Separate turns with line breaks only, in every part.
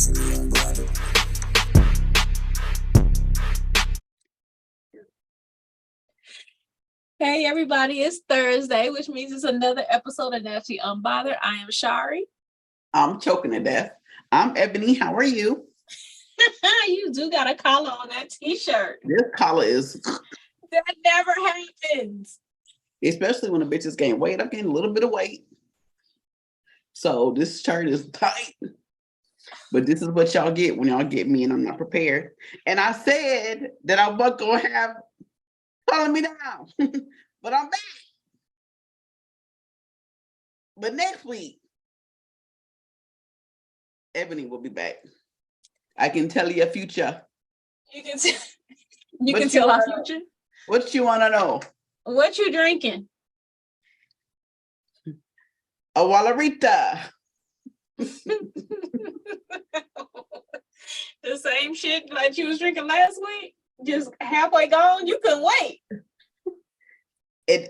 Hey everybody, it's Thursday, which means it's another episode of Nasty Unbothered. I am Shari.
I'm choking to death. I'm Ebony. How are you?
You do got a collar on that t-shirt.
This collar is...
That never happens.
Especially when a bitch is gaining weight. I'm getting a little bit of weight. So this shirt is tight. But this is what y'all get when y'all get me and I'm not prepared. And I said that I wasn't going to have calling me down. But I'm back. But next week, Ebony will be back. I can tell you a future.
You can tell our future?
What you want to know?
What you drinking?
A Wallarita.
The same shit like you was drinking last week? Just halfway gone? You couldn't wait.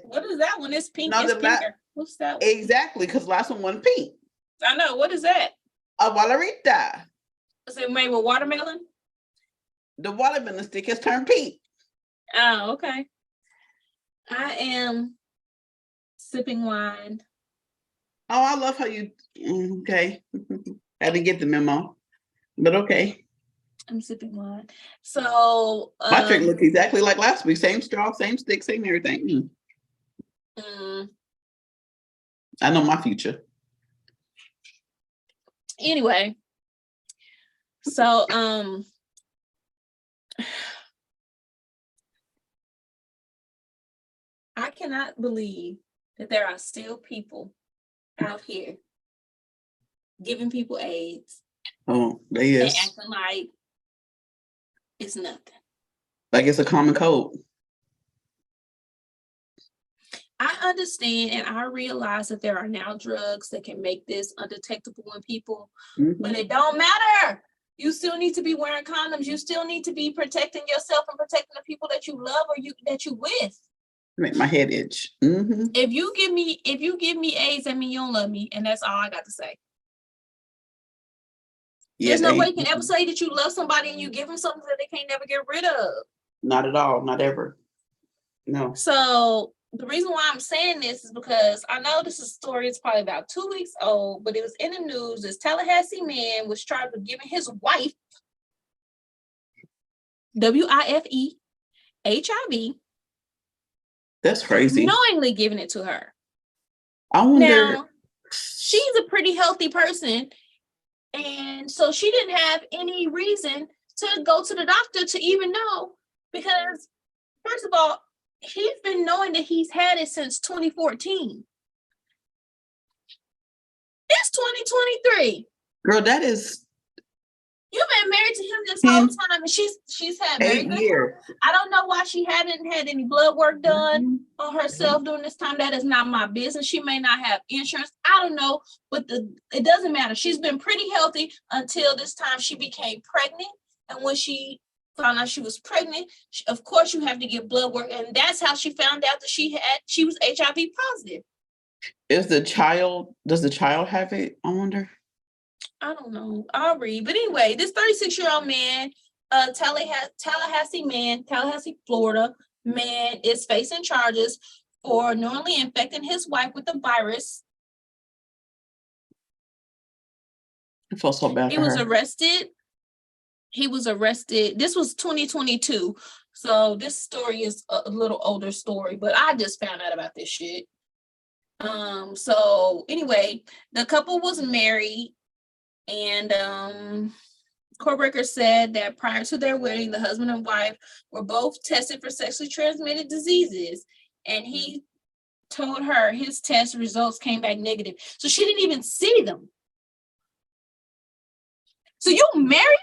What is that one? It's pink. It's pinker. What's that one?
Exactly, because last one wasn't pink.
I know. What is that?
A Wallarita.
Is it made with watermelon?
The watermelon stick has turned pink.
Oh, okay. I am sipping wine.
Oh, I love how you... Okay. I didn't get the memo, but okay.
I'm sipping wine. So...
my drink looks exactly like last week. Same straw, same stick, same everything. I know my future.
Anyway. So, I cannot believe that there are still people out here giving people AIDS.
Oh, they is.
And acting like it's nothing.
Like it's a common cold.
I understand and I realize that there are now drugs that can make this undetectable in people, but it don't matter. You still need to be wearing condoms. You still need to be protecting yourself and protecting the people that you love or that you with.
Make my head itch.
If you give me AIDS, I mean you don't love me, and that's all I got to say. Yeah, there's no way you can ever say that you love somebody and you give them something that they can't never get rid of.
Not at all. Not ever. No.
So the reason why I'm saying this is because I know this is a story. It's probably about 2 weeks old, but it was in the news. This Tallahassee man was charged with giving his wife WIFE HIV.
That's crazy.
Knowingly giving it to her.
I wonder.
Now, she's a pretty healthy person. And so she didn't have any reason to go to the doctor to even know. Because, first of all, he's been knowing that he's had it since 2014. It's 2023.
Girl, that is...
You've been married to him this whole time, and she's had
8 years.
I don't know why she hadn't had any blood work done on herself during this time. That is not my business. She may not have insurance. I don't know, but it doesn't matter. She's been pretty healthy until this time she became pregnant, and when she found out she was pregnant, of course you have to get blood work, and that's how she found out that she was HIV positive.
Does the child have it? I wonder.
I don't know. I'll read. But anyway, this 36-year-old man, Tallahassee, Florida man is facing charges for knowingly infecting his wife with the virus.
I feel so bad.
He was arrested. This was 2022. So this story is a little older story, but I just found out about this shit. So anyway, the couple was married. And court records said that prior to their wedding, the husband and wife were both tested for sexually transmitted diseases. And he told her his test results came back negative. So she didn't even see them. So you married?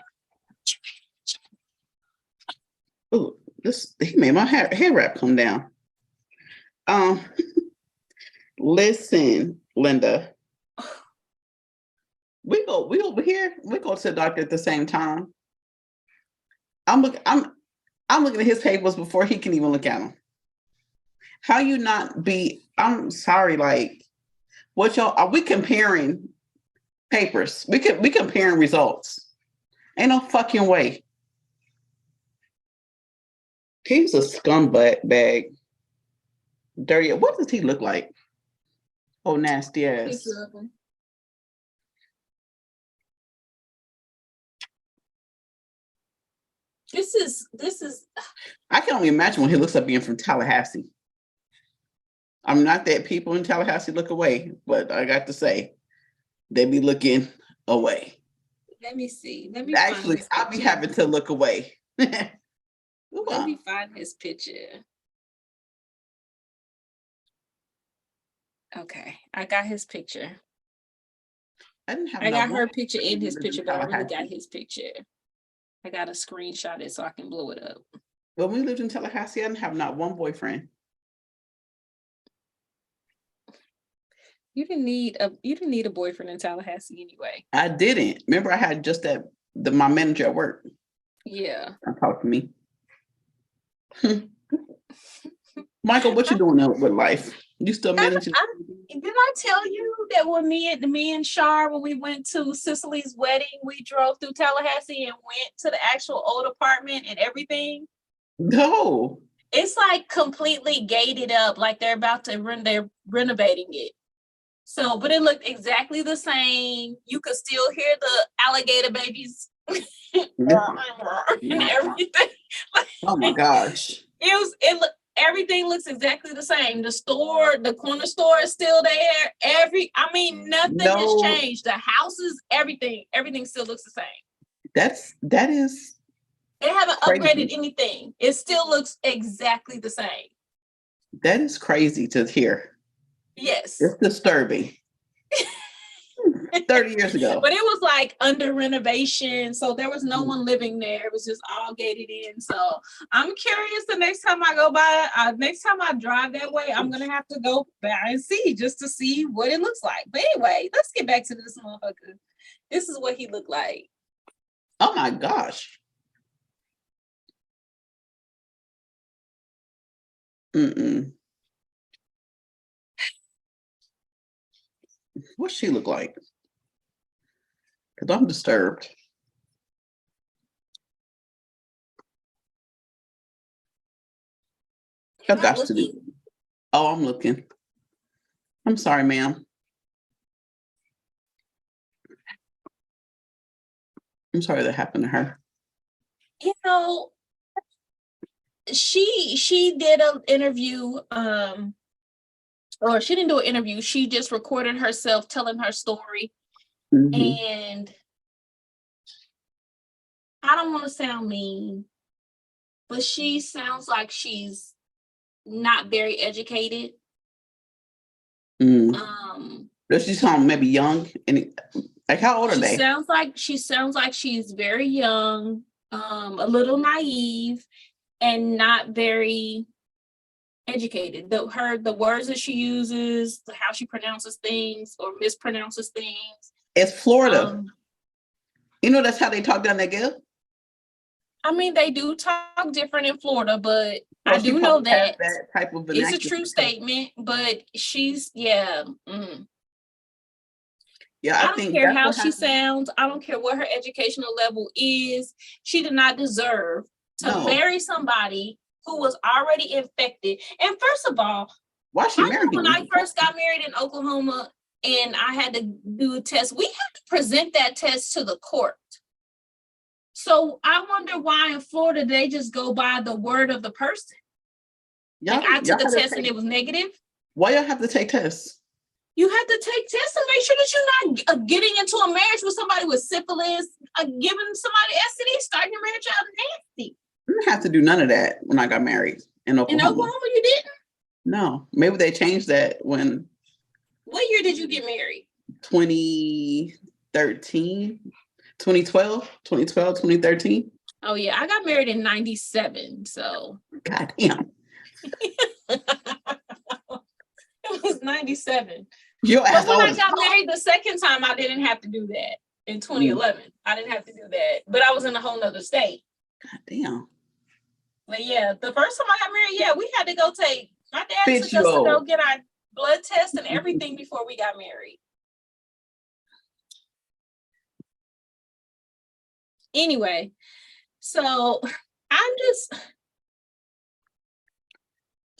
Oh, he made my hair wrap come down. Listen, Linda. We over here. We go to the doctor at the same time. I'm looking at his papers before he can even look at them. How you not be? I'm sorry. Like, what y'all are we comparing papers? We comparing results. Ain't no fucking way. He's a scumbag. Dirty. What does he look like? Oh, nasty ass.
This is.
I can only imagine what he looks like being from Tallahassee. I'm not that people in Tallahassee look away, but I got to say, they be looking away.
Let me see.
Actually, I'll be having to look away.
Let me find his picture. Okay, I got his picture. I got her picture in his picture, but I really got his picture. I got to screenshot it so I can blow it up.
When we lived in Tallahassee, I didn't have not one boyfriend.
You didn't need a boyfriend in Tallahassee anyway.
I didn't. Remember, I had just my manager at work.
Yeah.
Talk to me. Michael, what you doing with life? You still managing?
Did I tell you that when me and Shar, when we went to Cicely's wedding, we drove through Tallahassee and went to the actual old apartment and everything?
No.
It's like completely gated up, like they're about to they're renovating it. So, but it looked exactly the same. You could still hear the alligator babies and everything.
Oh my gosh.
Everything looks exactly the same. The corner store is still there. Nothing has changed. The houses, everything still looks the same.
That is.
They haven't
crazy.
Upgraded anything. It still looks exactly the same.
That is crazy to hear.
Yes.
It's disturbing. 30 years ago.
But it was like under renovation. So there was no one living there. It was just all gated in. So I'm curious the next time I go by, next time I drive that way, I'm going to have to go by and see just to see what it looks like. But anyway, let's get back to this motherfucker. This is what he looked like.
Oh my gosh. What's she look like? Because I'm disturbed. I've got to do. Oh, I'm looking. I'm sorry, ma'am. I'm sorry that happened to her.
You know, she did an interview, or she didn't do an interview. She just recorded herself telling her story. And I don't want to sound mean, but she sounds like she's not very educated.
Does she sound maybe young? And like, how old are they?
She sounds like she's very young, a little naive, and not very educated. The words that she uses, how she pronounces things or mispronounces things.
It's Florida. You know, that's how they talk down there, Gail.
I mean, they do talk different in Florida, but I do know that
type of
it's a true statement. But she's,
yeah,
I don't care how she sounds. I don't care what her educational level is. She did not deserve to marry somebody who was already infected. And first of all,
why she married
when I first got married in Oklahoma and I had to do a test, we had to present that test to the court. So I wonder why in Florida they just go by the word of the person. Like I took a test and it was negative.
Why y'all have to take tests?
You have to take tests to make sure that you're not getting into a marriage with somebody with syphilis, giving somebody STD, starting your marriage out nasty.
I didn't have to do none of that when I got married in Oklahoma.
In Oklahoma, you didn't?
No. Maybe they changed that when.
What year did you get married?
2013, 2012, 2013.
Oh, yeah. I got married in 97, so.
Goddamn.
It was 97.
But
when I got married the second time, I didn't have to do that. In 2011, I didn't have to do that. But I was in a whole nother state.
Goddamn.
But yeah, the first time I got married, we had to go my dad took us to go get our blood test and everything before we got married. Anyway, so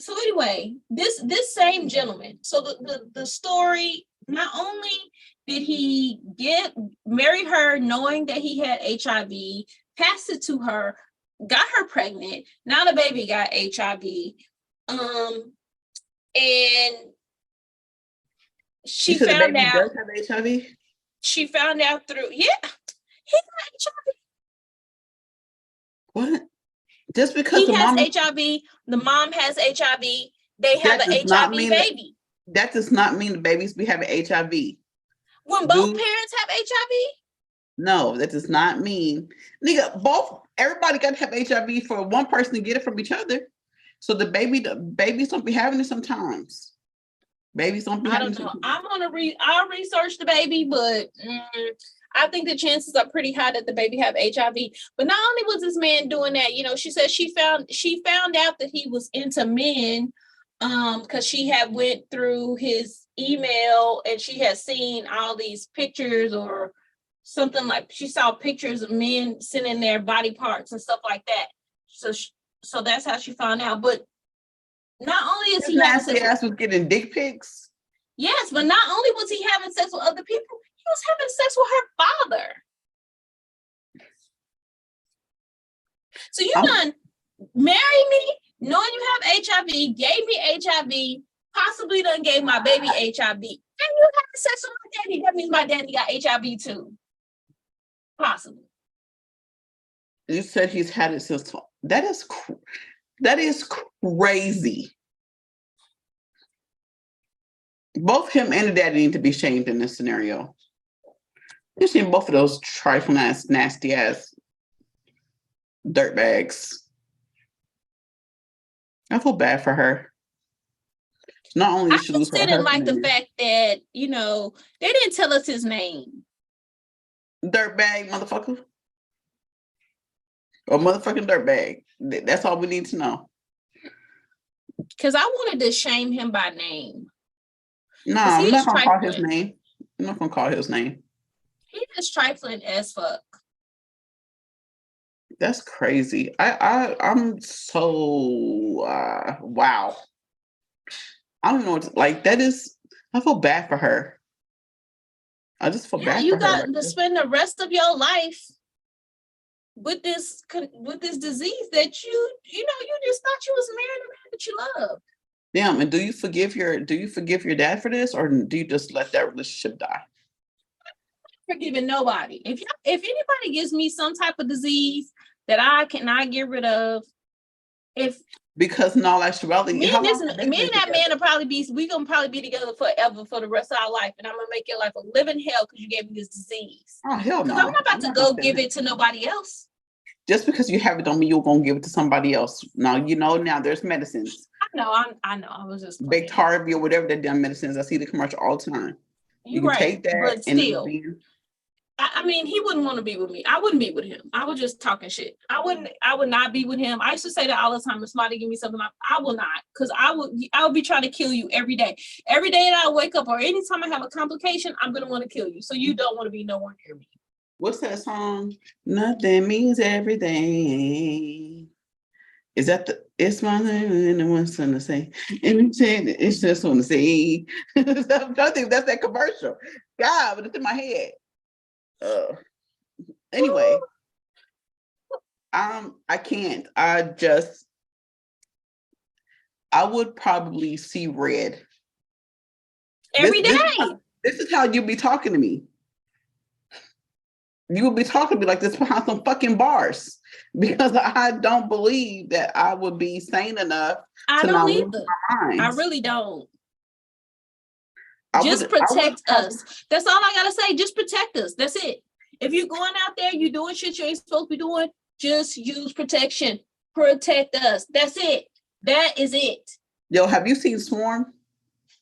anyway, this same gentleman. So the story, not only did he marry her knowing that he had HIV, passed it to her, got her pregnant. Now the baby got HIV. And she found out.
Does have HIV?
She found out through, he got HIV.
What? Just because
he has HIV, the mom has HIV, they have an HIV baby.
That does not mean the babies be having HIV.
When both parents have HIV?
No, that does not mean, nigga, everybody got to have HIV for one person to get it from each other. So the babies don't be having it sometimes. Babies don't be having it.
I don't know. I'll research the baby, but I think the chances are pretty high that the baby have HIV. But not only was this man doing that, she said she found out that he was into men, because she had went through his email and she had seen all these pictures or something, like she saw pictures of men sending their body parts and stuff like that. So that's how she found out. But not only is he
nasty ass was getting dick pics.
Yes, but not only was he having sex with other people, he was having sex with her father. So you done marry me, knowing you have HIV, gave me HIV, possibly done gave my baby HIV, and you having sex with my daddy. That means my daddy got HIV too. Possible.
You said he's had it since. That is crazy. Both him and the daddy need to be shamed in this scenario. You've seen both of those trifling ass, nasty ass dirtbags. I feel bad for her. Not only did she lose her husband,
didn't like the fact that, they didn't tell us his name.
Dirtbag motherfucker. Or motherfucking dirtbag. That's all we need to know.
Because I wanted to shame him by name.
No, I'm not gonna call his name. I'm not gonna call his name.
He is trifling as fuck.
That's crazy. I'm so wow. I don't know what that is. I feel bad for her. I just feel bad for her.
You got to spend the rest of your life with this disease that you just thought you was marrying a man that you love.
Damn, and do you forgive your dad for this, or do you just let that relationship die?
I'm not forgiving nobody. If anybody gives me some type of disease that I cannot get rid of,
because in all actuality,
me and that man we gonna probably be together forever for the rest of our life, and I'm gonna make your life a living hell because you gave me this disease.
Oh hell no!
Because I'm not about to go give it to nobody else.
Just because you have it don't mean you're gonna give it to somebody else. Now now there's medicines.
I know. I was just
Big Tarvy or whatever they're damn medicines. I see the commercial all the time. You can take that,
but still, I mean, he wouldn't want to be with me. I wouldn't be with him. I was just talking shit. I would not be with him. I used to say that all the time. If somebody give me something, I will not, because I would be trying to kill you every day. Every day that I wake up or anytime I have a complication, I'm gonna want to kill you. So you don't want to be nowhere near me.
What's that song? Nothing means everything. Is that it's my name and the one son to say. It's just on the say. I think that's that commercial. God, but it's in my head. Anyway, I can't. I would probably see red
every day.
This is how you be talking to me. You would be talking to me like this behind some fucking bars, because I don't believe that I would be sane enough to not lose my mind.
I really don't. Just protect us. That's all I gotta say. Just protect us. That's it. If you're going out there, you're doing shit you ain't supposed to be doing, just use protection. Protect us. That's it. That is it.
Yo, have you seen Swarm?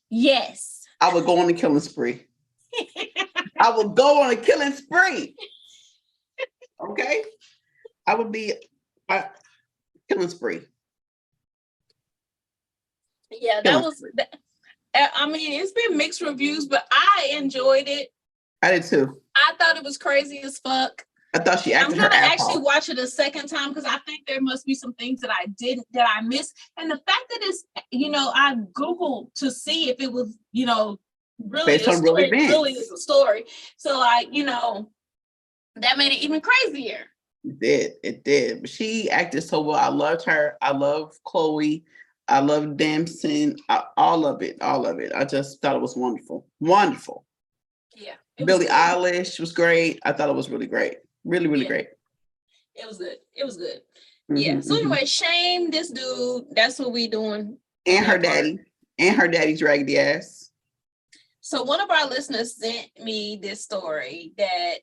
Yes.
I would go on a killing spree. I would go on a killing spree. Okay? I would be a killing spree.
Yeah, I mean, it's been mixed reviews, but I enjoyed it.
I did too.
I thought it was crazy as fuck.
I thought she
I'm
acted her
gonna
ass
actually
off.
watch it a second time because I think there must be some things that I missed. And the fact that it's, I Googled to see if it was, really
Based
a
on real
story,
events.
really is a story. So that made it even crazier.
It did. But she acted so well. I loved her. I love Chloe. I love Damson. All of it. I just thought it was wonderful. Wonderful.
Yeah.
Billie Eilish was great. I thought it was really great. Really, really great.
It was good. It was good.
Mm-hmm,
Yeah. So anyway, shame this dude. That's what we doing.
And her daddy. And her daddy's raggedy ass.
So one of our listeners sent me this story that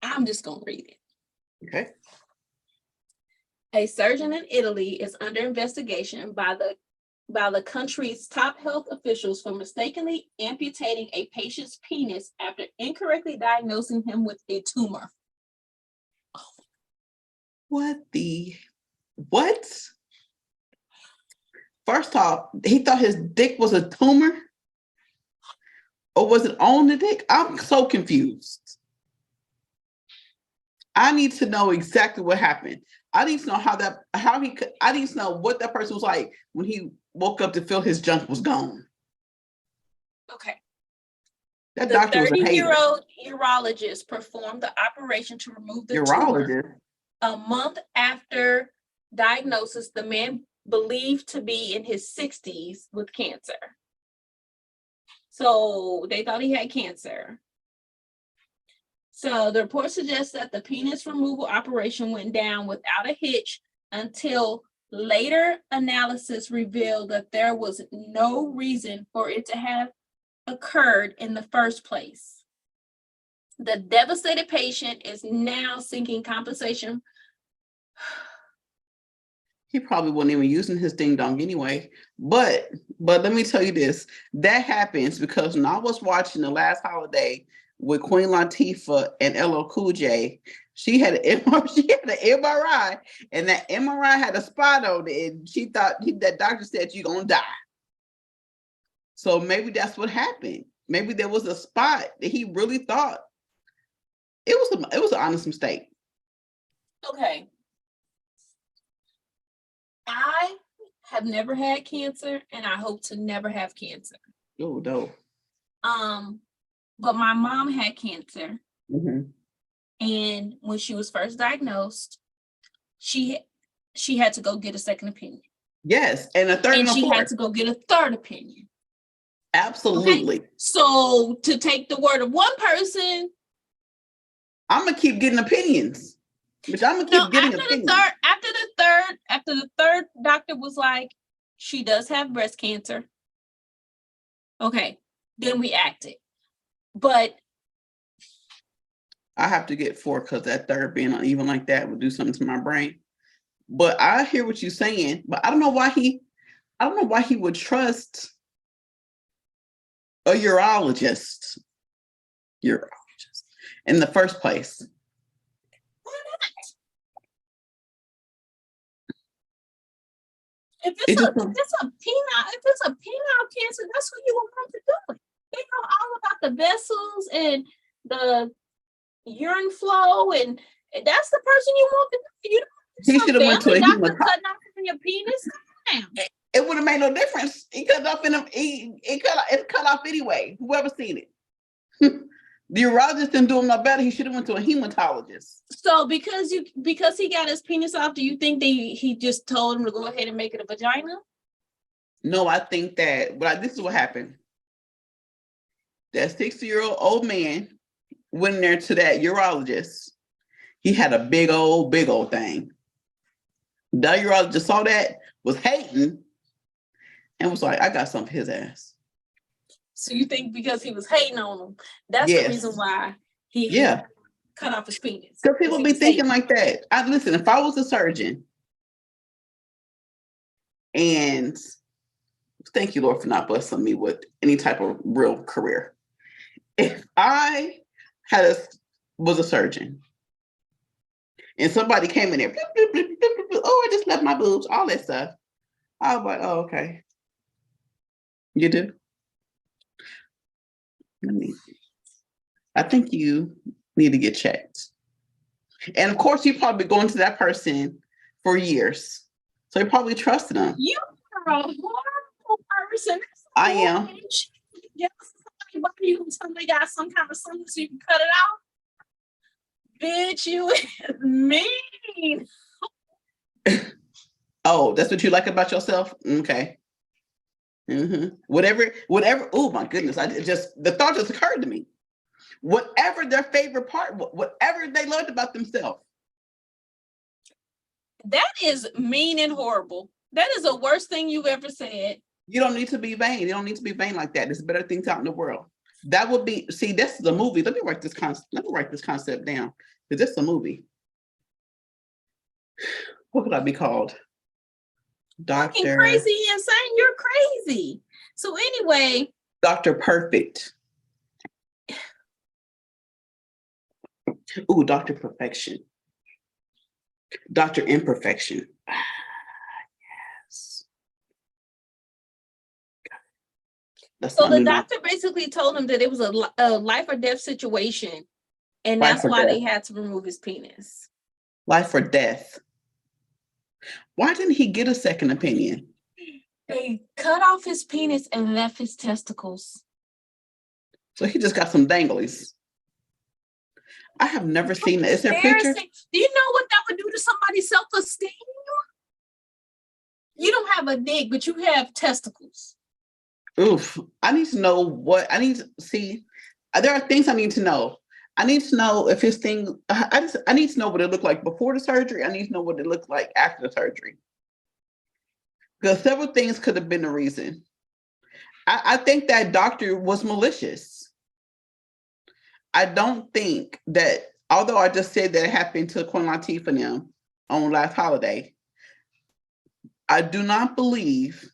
I'm just gonna read it.
Okay.
A surgeon in Italy is under investigation by the country's top health officials for mistakenly amputating a patient's penis after incorrectly diagnosing him with a tumor.
What? First off, he thought his dick was a tumor? Or was it on the dick? I'm so confused. I need to know exactly what happened. I need to know I need to know what that person was like when he woke up to feel his junk was gone.
Okay.
That
the
doctor was a hater.
30-year-old urologist performed the operation to remove the tumor. A month after diagnosis, the man believed to be in his 60s with cancer. So they thought he had cancer. So the report suggests that the penis removal operation went down without a hitch until later analysis revealed that there was no reason for it to have occurred in the first place. The devastated patient is now seeking compensation.
He probably wasn't even using his ding dong anyway. But let me tell you this. That happens because when I was watching The Last Holiday with Queen Latifah and LL Cool J, she had an MRI, and that MRI had a spot on it, and she thought that doctor said you're gonna die. So maybe that's what happened. Maybe there was a spot that he really thought it was an honest mistake.
Okay. I have never had cancer, and I hope to never have cancer.
Oh no.
But my mom had cancer,
Mm-hmm.
and when she was first diagnosed, she had to go get a second opinion.
Yes, and a third, and
she had to go get a third opinion.
Absolutely.
Okay? So to take the word of one person,
I'm gonna keep getting opinions. Which I'm gonna keep getting opinions.
After the third doctor was like, she does have breast cancer. Okay, then we acted. But
I have to get 4 because that third being uneven like that would do something to my brain. But I hear what you're saying, but I don't know why he would trust a urologist in the first place.
Why not? If it's a penile cancer, that's what you want to do. They know all about the vessels and the urine flow, and that's the person you want to do. You don't.
He should have went to a
doctor cutting off in your penis.
It would have made no difference. It cut off it cut off anyway. Whoever seen it. The urologist didn't do him no better. He should have went to a hematologist.
So because he got his penis off, do you think he just told him to go ahead and make it a vagina?
No, I think that. But this is what happened. That 60-year-old old man went there to that urologist. He had a big old thing. The urologist saw that, was hating, and was like, I got something for his ass.
So you think because he was hating on him, that's the reason why he cut off his penis?
Because people be thinking like that. Listen, if I was a surgeon, and thank you, Lord, for not blessing me with any type of real career. If I was a surgeon, and somebody came in there, bloop, bloop, bloop, bloop, bloop, oh, I just left my boobs, all that stuff. I was like, oh, okay. You do? I think you need to get checked. And of course, you probably going to that person for years. So you probably trusted them.
You are a horrible person.
I am.
Yes, somebody got some kind of something so you can cut it out. Bitch, you is mean.
Oh, that's what you like about yourself? Okay. Whatever. Oh my goodness. The thought just occurred to me. Whatever their favorite part, whatever they loved about themselves.
That is mean and horrible. That is the worst thing you've ever said.
You don't need to be vain. You don't need to be vain like that. There's better things out in the world. That would be, see, this is a movie. Let me write this concept down. Because this is a movie. What could I be called? Doctor.
Crazy, insane. You're crazy. So anyway.
Dr. Perfect. Ooh, Dr. Perfection. Dr. Imperfection. Yes.
So the doctor basically told him that it was a life or death situation, and that's why they had to remove his penis.
Life or death. Why didn't he get a second opinion?
They cut off his penis and left his testicles.
So he just got some danglies. I have never seen that. Is there pictures?
Do you know what that would do to somebody's self-esteem? You don't have a dick, but you have testicles.
Oof. I need to know what I need to see. There are things I need to know. I need to know if his thing, I need to know what it looked like before the surgery. I need to know what it looked like after the surgery. Because several things could have been the reason. I think that doctor was malicious. I don't think that, although I just said that it happened to Queen Latifah and them on last holiday, I do not believe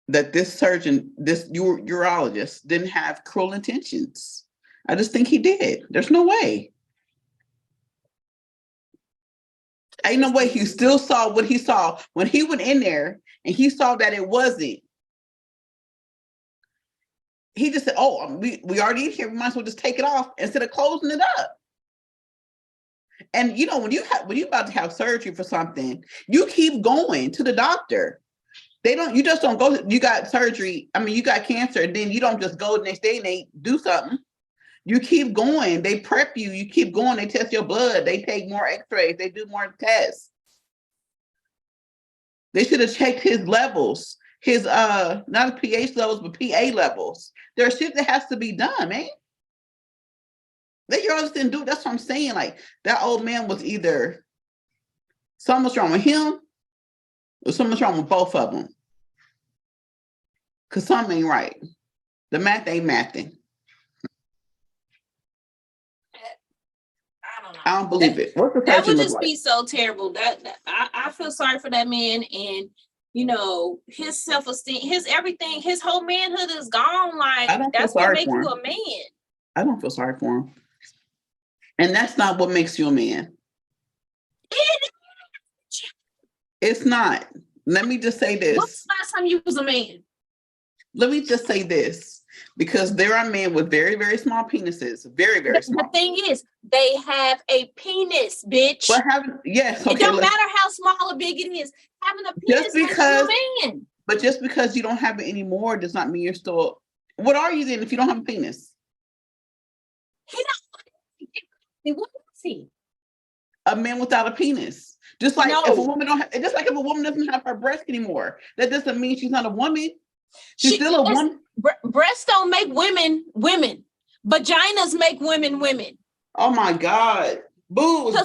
that this surgeon, this urologist, didn't have cruel intentions. I just think he did. There's no way. Ain't no way he still saw what he saw when he went in there and he saw that it wasn't. He just said, oh, we already in here, we might as well just take it off instead of closing it up. And you know, when you about to have surgery for something, you keep going to the doctor. You just don't go, you got surgery, you got cancer, and then you don't just go the next day and they do something. You keep going, they prep you, you keep going, they test your blood, they take more x-rays, they do more tests. They should have checked his levels, his not pH levels, but PA levels. There's shit that has to be done, man. They just didn't do it. That's what I'm saying. Like, that old man was either something's wrong with him or something's wrong with both of them. Because something ain't right. The math ain't mathing. I don't believe it. What's the
that would just be so terrible. I feel sorry for that man, and you know, his self-esteem, his everything, his whole manhood is gone. Like, that's what makes you a man.
I don't feel sorry for him. And that's not what makes you a man. It's not. Let me just say this.
What's the last time you was a man?
Let me just say this. Because there are men with very, very small penises. Very, very small.
The thing is, they have a penis, bitch.
But yes, okay.
It don't matter how small or big it is. Having a penis makes you a man.
But just because you don't have it anymore does not mean you're still. What are you then if you don't have a penis?
What is he?
A man without a penis. Just like if a woman doesn't have her breast anymore, that doesn't mean she's not a woman. She's still a woman.
Breasts don't make women women. Vaginas make women women.
Oh my God. Boobs.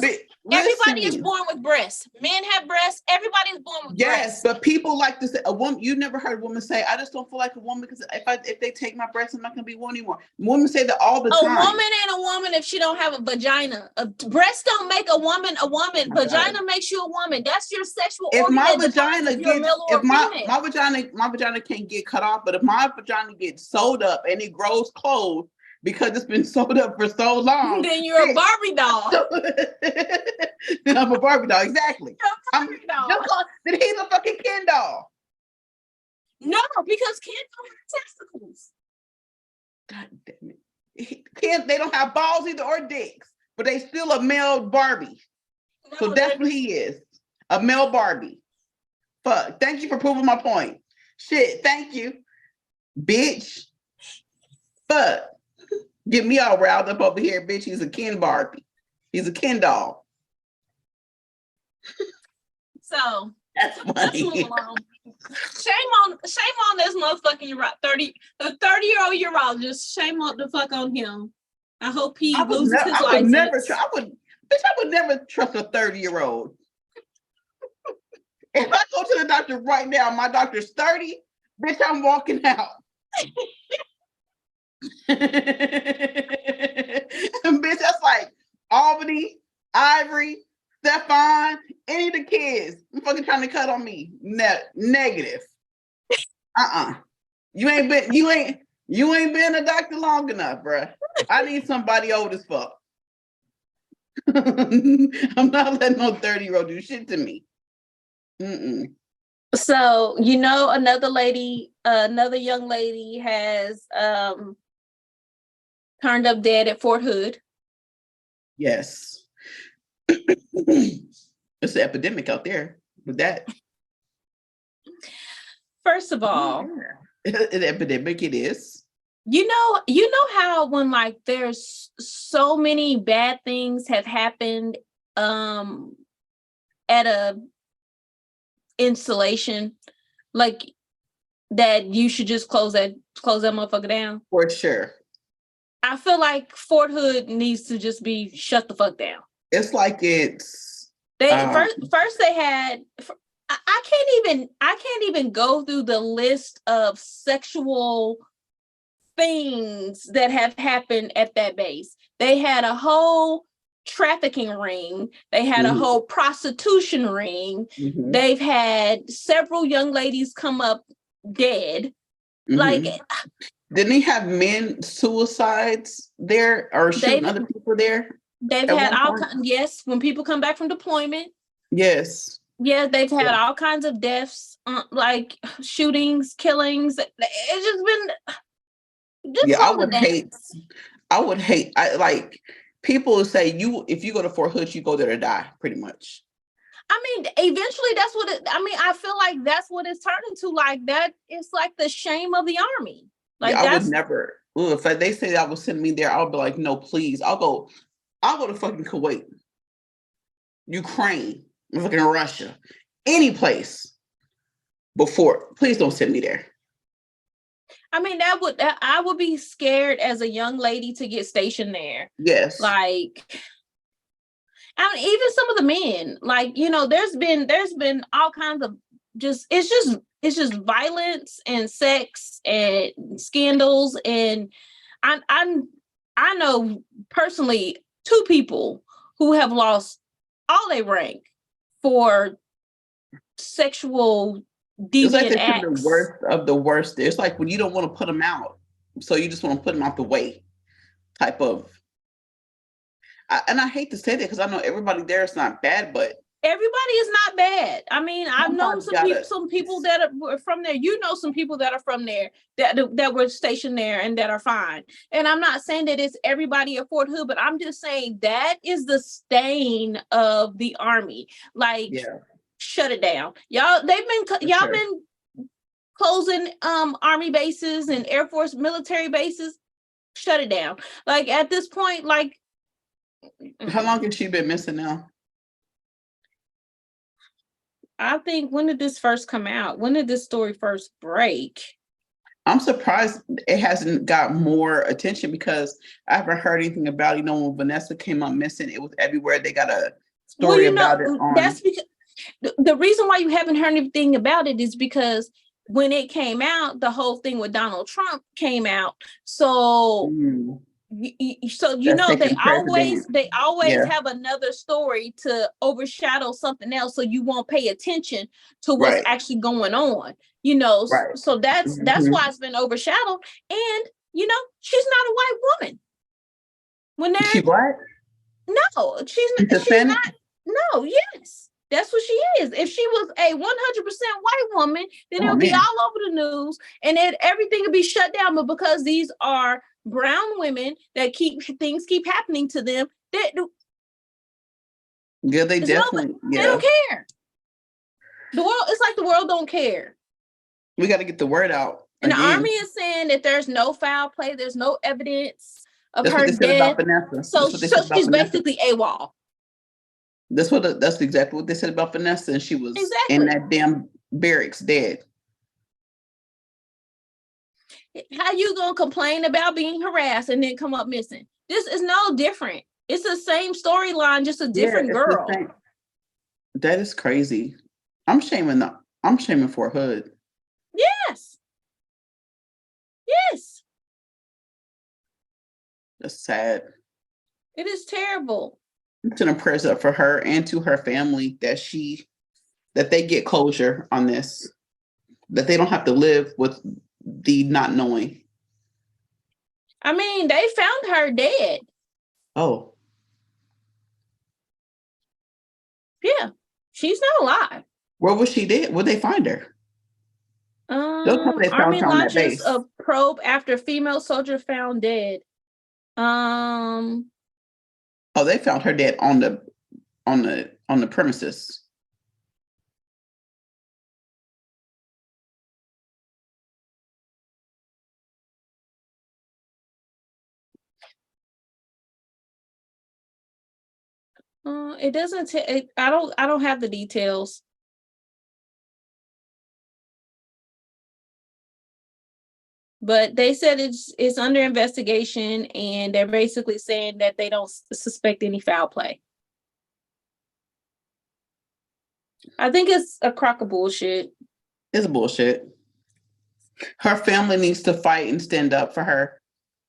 Everybody is born with breasts. Men have breasts. Everybody is born with breasts.
Yes, but people like to say, a woman, you never heard a woman say, I just don't feel like a woman because if they take my breasts, I'm not going to be one anymore. Women say that all the time.
A woman ain't a woman if she don't have a vagina. Breasts don't make a woman a woman. Vagina makes you a woman. That's your sexual organ. My
vagina can't get cut off, but if my vagina gets sewed up and it grows closed, because it's been sewed up for so long.
Then you're a Barbie doll.
Then I'm a Barbie doll, exactly.
Doll.
Then he's a fucking Ken doll.
No, because Ken don't have testicles.
God damn it. They don't have balls either or dicks, but they still a male Barbie.
No,
So that's what he is. A male Barbie. Fuck. Thank you for proving my point. Shit, thank you. Bitch. Fuck. Get me all riled up over here, bitch. He's a Ken Barbie. He's a Ken doll.
So
That's
let's move
funny.
along. Shame on this motherfucking the 30-year-old urologist. Shame on the fuck on him. I hope he loses his license.
I would never trust a 30-year-old. If I go to the doctor right now, my doctor's 30, bitch, I'm walking out. Bitch, that's like Albany, Ivory, Stefan, any of the kids. I'm fucking trying to cut on me. Negative. You ain't been a doctor long enough, bruh. I need somebody old as fuck. I'm not letting no 30-year-old do shit to me. Mm-mm.
So, another young lady has turned up dead at Fort Hood.
Yes. It's an epidemic out there with that.
First of all,
an epidemic it is.
You know how when like there's so many bad things have happened at a installation, like that you should just close that motherfucker down.
For sure.
I feel like Fort Hood needs to just be shut the fuck down.
It's like it's
first they had I can't even go through the list of sexual things that have happened at that base. They had a whole trafficking ring. They had a whole prostitution ring.
Mm-hmm.
They've had several young ladies come up dead.
Mm-hmm.
Like,
didn't they have men suicides there or shooting other people there?
They've had all yes, when people come back from deployment.
Yes.
Yeah, they've had all kinds of deaths, like shootings, killings. It's just been
I would hate. I like people who say if you go to Fort Hood, you go there to die, pretty much.
I mean, eventually that's what I feel like that's what it's turned into. Like that, it's like the shame of the army. Like
I would never. If they say that would send me there, I'll be like, no, please. I'll go to fucking Kuwait, Ukraine, fucking Russia, any place. Before, please don't send me there.
I mean, I would be scared as a young lady to get stationed there.
Yes.
Like, I mean, even some of the men, like, there's been all kinds of it's just violence and sex and scandals. And I know personally 2 people who have lost all their rank for sexual deviant
it's like
acts.
The worst of the worst. It's like when you don't want to put them out, so you just want to put them out the way, type of. And I hate to say that because I know everybody there is not bad, but
everybody is not bad. I mean, I've known some people that are from there. You know, some people that are from there that were stationed there and that are fine. And I'm not saying that it's everybody at Fort Hood, but I'm just saying that is the stain of the army. Like. Yeah. Shut it down, y'all. Been closing army bases and Air Force military bases. Shut it down. Like at this point, like
how long has she been missing now?
I think when did this first come out? When did this story first break?
I'm surprised it hasn't got more attention because I haven't heard anything about it. When Vanessa came up missing, it was everywhere. They got a story about it.
That's because. The reason why you haven't heard anything about it is because when it came out, the whole thing with Donald Trump came out. So, they always have another story to overshadow something else, so you won't pay attention to what's actually going on. So that's why it's been overshadowed. And she's not a white woman.
She what?
No, she's not. No, yes. That's what she is. If she was a 100% white woman, then it would be all over the news and everything would be shut down. But because these are brown women that things keep happening to them.
They definitely,
they don't care. The world, it's like the world don't care.
We got to get the word out.
And the army is saying that there's no foul play, there's no evidence of her death. So she's basically AWOL.
That's exactly what they said about Vanessa, and she was in that damn barracks dead.
How you gonna complain about being harassed and then come up missing? This is no different. It's the same storyline, just a different girl.
That is crazy. I'm shaming for Hood.
Yes. Yes.
That's sad.
It is terrible.
I'm sending prayers up for her and to her family that they get closure on this. That they don't have to live with the not knowing.
I mean, they found her dead.
Oh.
Yeah. She's not alive.
Where was she dead? Where'd they find her?
Army launches a probe after female soldier found dead.
Oh, they found her dead on the premises.
It doesn't. I don't have the details. But they said it's under investigation, and they're basically saying that they don't suspect any foul play. I think it's a crock of bullshit.
It's bullshit. Her family needs to fight and stand up for her.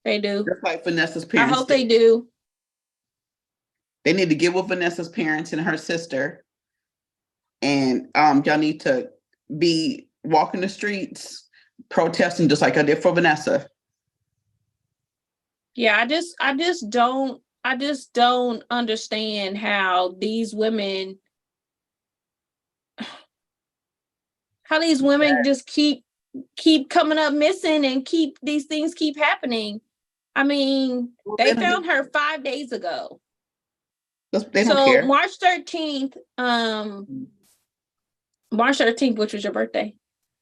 They do.
Just like Vanessa's parents.
I hope they do.
They need to get with Vanessa's parents and her sister. And y'all need to be walking the streets protesting just like I did for Vanessa.
Yeah, I just don't understand how these women just keep coming up missing and these things keep happening. I mean, they found her 5 days ago.
They don't care.
March 13th, which was your birthday.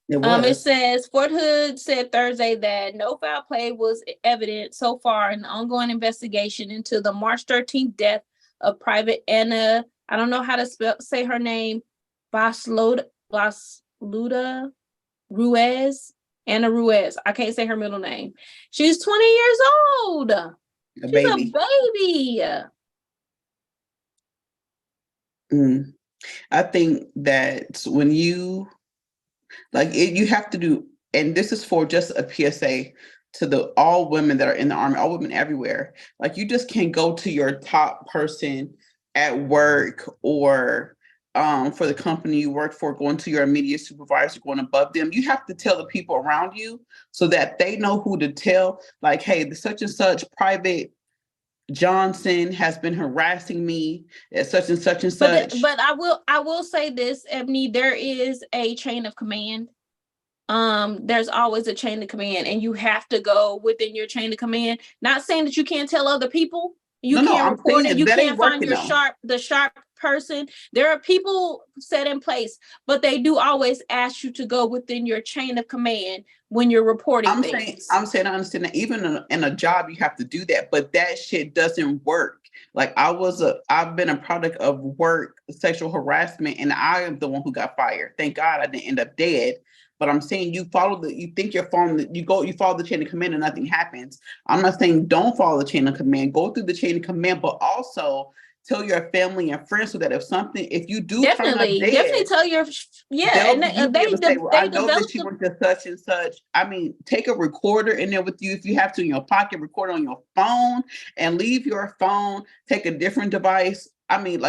It says Fort Hood said Thursday that no foul play was evident so far in the ongoing investigation into the March 13th death of Private Anna. I don't know how to say her name. Basaldua Ruiz. Anna Ruiz. I can't say her middle name. She's 20 years old. She's a baby.
I think that when you you have to do, and this is for just a PSA to all women that are in the Army, all women everywhere. Like, you just can't go to your top person at work or for the company you work for, going to your immediate supervisor, going above them. You have to tell the people around you so that they know who to tell. Like, hey, the such and such Private Johnson has been harassing me at such and such and such.
But I will say this, Ebony, there is a chain of command. There's always a chain of command, and you have to go within your chain of command. Not saying that you can't tell other people. You can't report it. You can't find the sharp person. There are people set in place, but they do always ask you to go within your chain of command when you're reporting things.
I understand that even in a job, you have to do that, but that shit doesn't work. Like, I've been a product of work, sexual harassment, and I am the one who got fired. Thank God I didn't end up dead. But I'm saying you follow the chain of command and nothing happens. I'm not saying don't follow the chain of command. Go through the chain of command, but also tell your family and friends so that if you do
definitely tell your
I know that she went to such and such. I mean, take a recorder in there with you if you have to in your pocket, record on your phone, and leave your phone. Take a different device. I mean,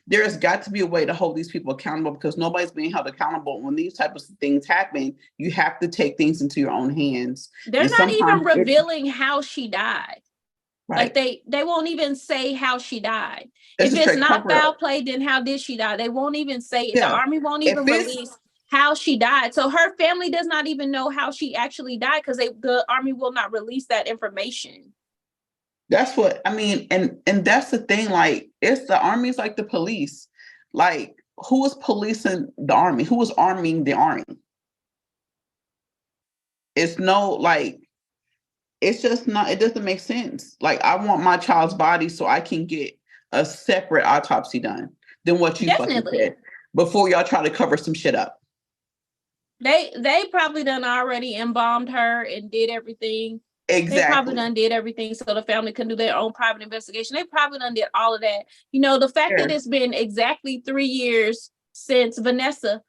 there's got to be a way to hold these people accountable, because nobody's being held accountable. When these types of things happen, you have to take things into your own hands.
They're not even revealing how she died. Right. Like they won't even say how she died. If it's not foul play, then how did she die? They won't even say it. The Army won't even release how she died. So her family does not even know how she actually died because the Army will not release that information.
That's what I mean, and that's the thing. Like, it's the Army's like the police. Like, who is policing the Army? Who is arming the Army? It's no, like, it's just not. It doesn't make sense. Like, I want my child's body so I can get a separate autopsy done than what you fucking said before y'all try to cover some shit up.
They probably done already embalmed her and did everything.
Exactly.
They probably done did everything so the family can do their own private investigation. They probably done did all of that. You know, the fact that it's been exactly 3 years since Vanessa,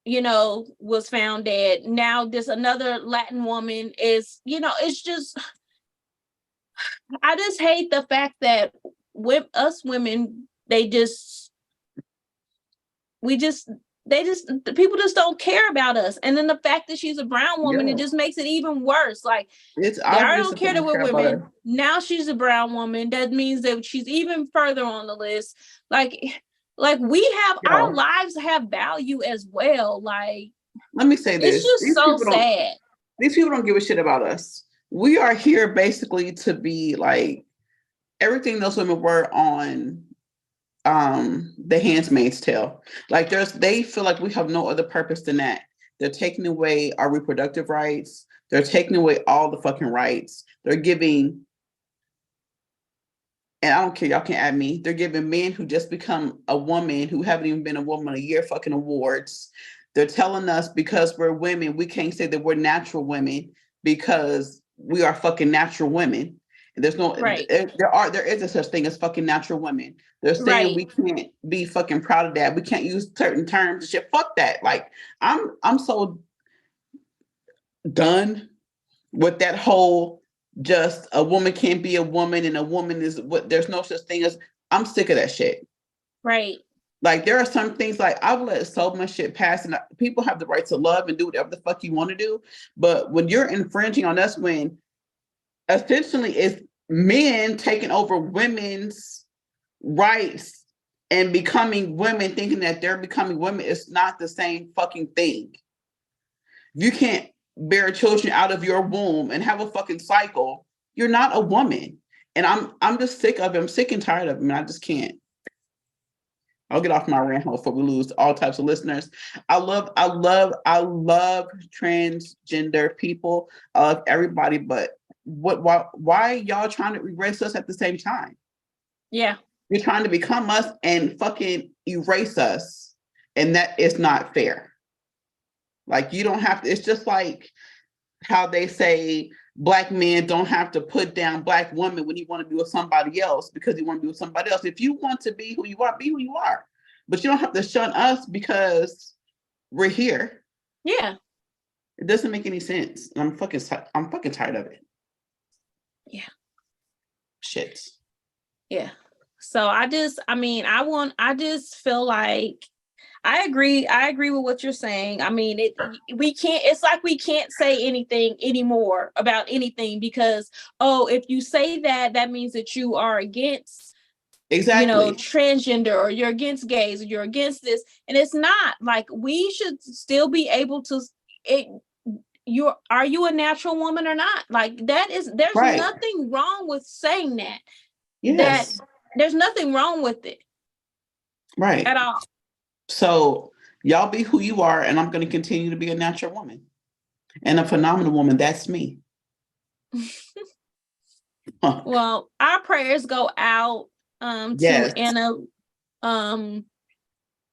you know, was found dead. Now this another Latin woman is, you know, it's just, I just hate the fact that with us women, the people just don't care about us. And then the fact that she's a brown woman, it just makes it even worse. Like,
it's
I don't care that we're women. Now she's a brown woman. That means that she's even further on the list. Like we have, our lives have value as well. Like,
let me say this.
It's just so sad.
These people don't give a shit about us. We are here basically to be like everything those women were on The Handmaid's Tale. Like, they feel like we have no other purpose than that. They're taking away our reproductive rights. They're taking away all the fucking rights. They're giving, and I don't care, y'all can add me, they're giving men who just become a woman, who haven't even been a woman a year, fucking awards. They're telling us because we're women, we can't say that we're natural women because we are fucking natural women. There's no, there is a such thing as fucking natural women. They're saying we can't be fucking proud of that. We can't use certain terms and shit. Fuck that. Like, I'm so done with that whole just a woman can't be a woman and a woman is what, there's no such thing as, I'm sick of that shit.
Right.
Like, there are some things, like, I've let so much shit pass, and people have the right to love and do whatever the fuck you want to do. But when you're infringing on us, when essentially it's men taking over women's rights and becoming women, thinking that they're becoming women, it's not the same fucking thing. You can't bear children out of your womb and have a fucking cycle. You're not a woman. And I'm just sick of it. I'm sick and tired of it. I just can't. I'll get off my rant before we lose all types of listeners. I love transgender people. I love everybody, but why y'all trying to erase us at the same time?
Yeah.
You're trying to become us and fucking erase us. And that is not fair. Like, you don't have to, it's just like how they say Black men don't have to put down Black women when you want to be with somebody else because you want to be with somebody else. If you want to be who you are, be who you are. But you don't have to shun us because we're here.
Yeah.
It doesn't make any sense. I'm fucking tired of it.
Yeah.
Shit.
Yeah. So I just feel like I agree with what you're saying. I mean, it's like we can't say anything anymore about anything because, if you say that, that means that you are against, transgender, or you're against gays, or you're against this. And it's not. Like, we should still be able to, are you a natural woman or not? Like, there's nothing wrong with saying that.
Yes.
That there's nothing wrong with it.
Right.
At all.
So y'all be who you are, and I'm going to continue to be a natural woman and a phenomenal woman. That's me.
Well, our prayers go out to Anna,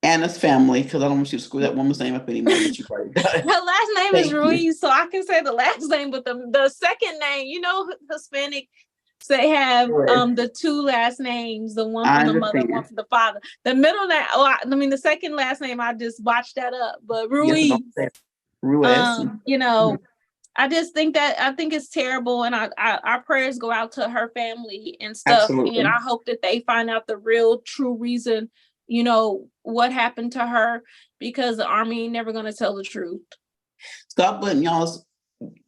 Anna's family, because I don't want you to screw that woman's name up anymore. That you probably done.
Her last name is Ruiz, so I can say the last name, but the second name, Hispanic. So they have the two last names, the one from the mother, one from the father. The middle name, the second last name, I just botched that up. But Ruiz, I just think it's terrible, and our prayers go out to her family and stuff. Absolutely. And I hope that they find out the real, true reason, what happened to her, because the Army ain't never gonna tell the truth.
Stop letting y'all's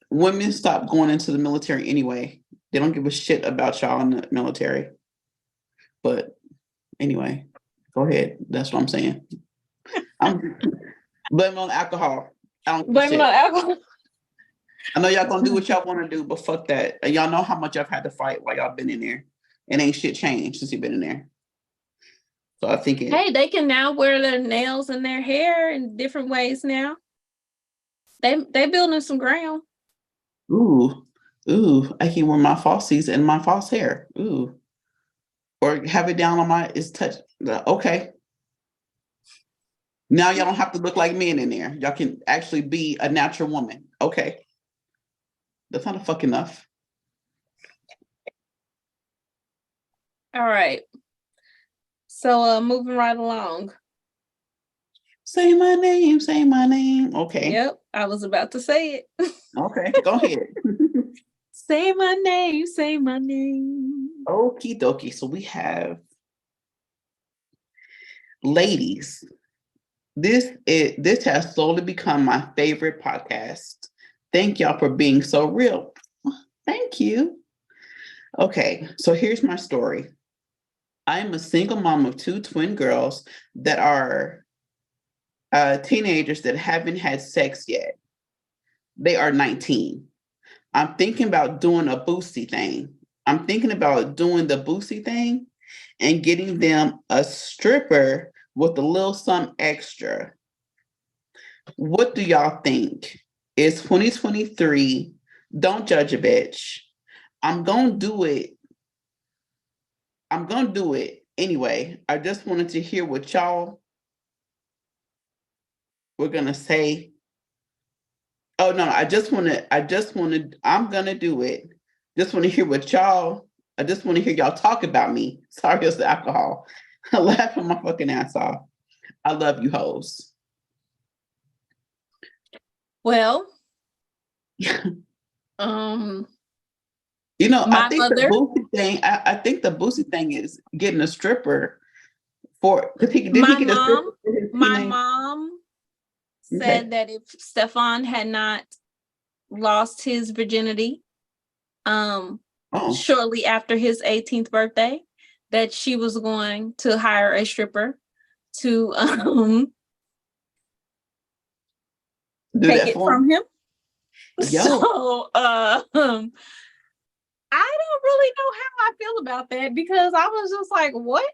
women stop going into the military anyway. They don't give a shit about y'all in the military. But anyway, go ahead. That's what I'm saying. Blame it on alcohol. I don't give a
Blame it
shit.
on alcohol.
I know y'all gonna do what y'all want to do, but fuck that. And y'all know how much I've had to fight while y'all been in there. And ain't shit changed since you've been in there. So I think it.
Hey, they can now wear their nails and their hair in different ways now. They building some ground.
Ooh, I can wear my falsies and my false hair. Ooh. Or have it down on my, it's touch. Okay. Now y'all don't have to look like men in there. Y'all can actually be a natural woman. Okay. That's not a fuck enough.
All right. So moving right along.
Say my name, say my name. Okay.
Yep, I was about to say it.
Okay, go ahead.
Say my name, say my name.
Okie dokie. So we have ladies. This has slowly become my favorite podcast. Thank y'all for being so real. Thank you. Okay, so here's my story. I'm a single mom of 2 twin girls that are teenagers that haven't had sex yet. They are 19. I'm thinking about doing a boosty thing. I'm thinking about doing the boosty thing and getting them a stripper with a little something extra. What do y'all think? It's 2023. Don't judge a bitch. I'm gonna do it. I'm gonna do it anyway. I just wanted to hear what y'all were gonna say. Oh no, I'm gonna do it. Just want to hear what y'all, I just want to hear y'all talk about me. Sorry, it's the alcohol. I laughing my fucking ass off. I love you hoes.
Well,
you know,
my
I think
mother,
the boosty thing, I think the boosty thing is getting a stripper for, because he
my
get a stripper for his teenage-
mom said that if Stefan had not lost his virginity shortly after his 18th birthday, that she was going to hire a stripper to take it from him.
Yo.
So I don't really know how I feel about that, because I was just like, what?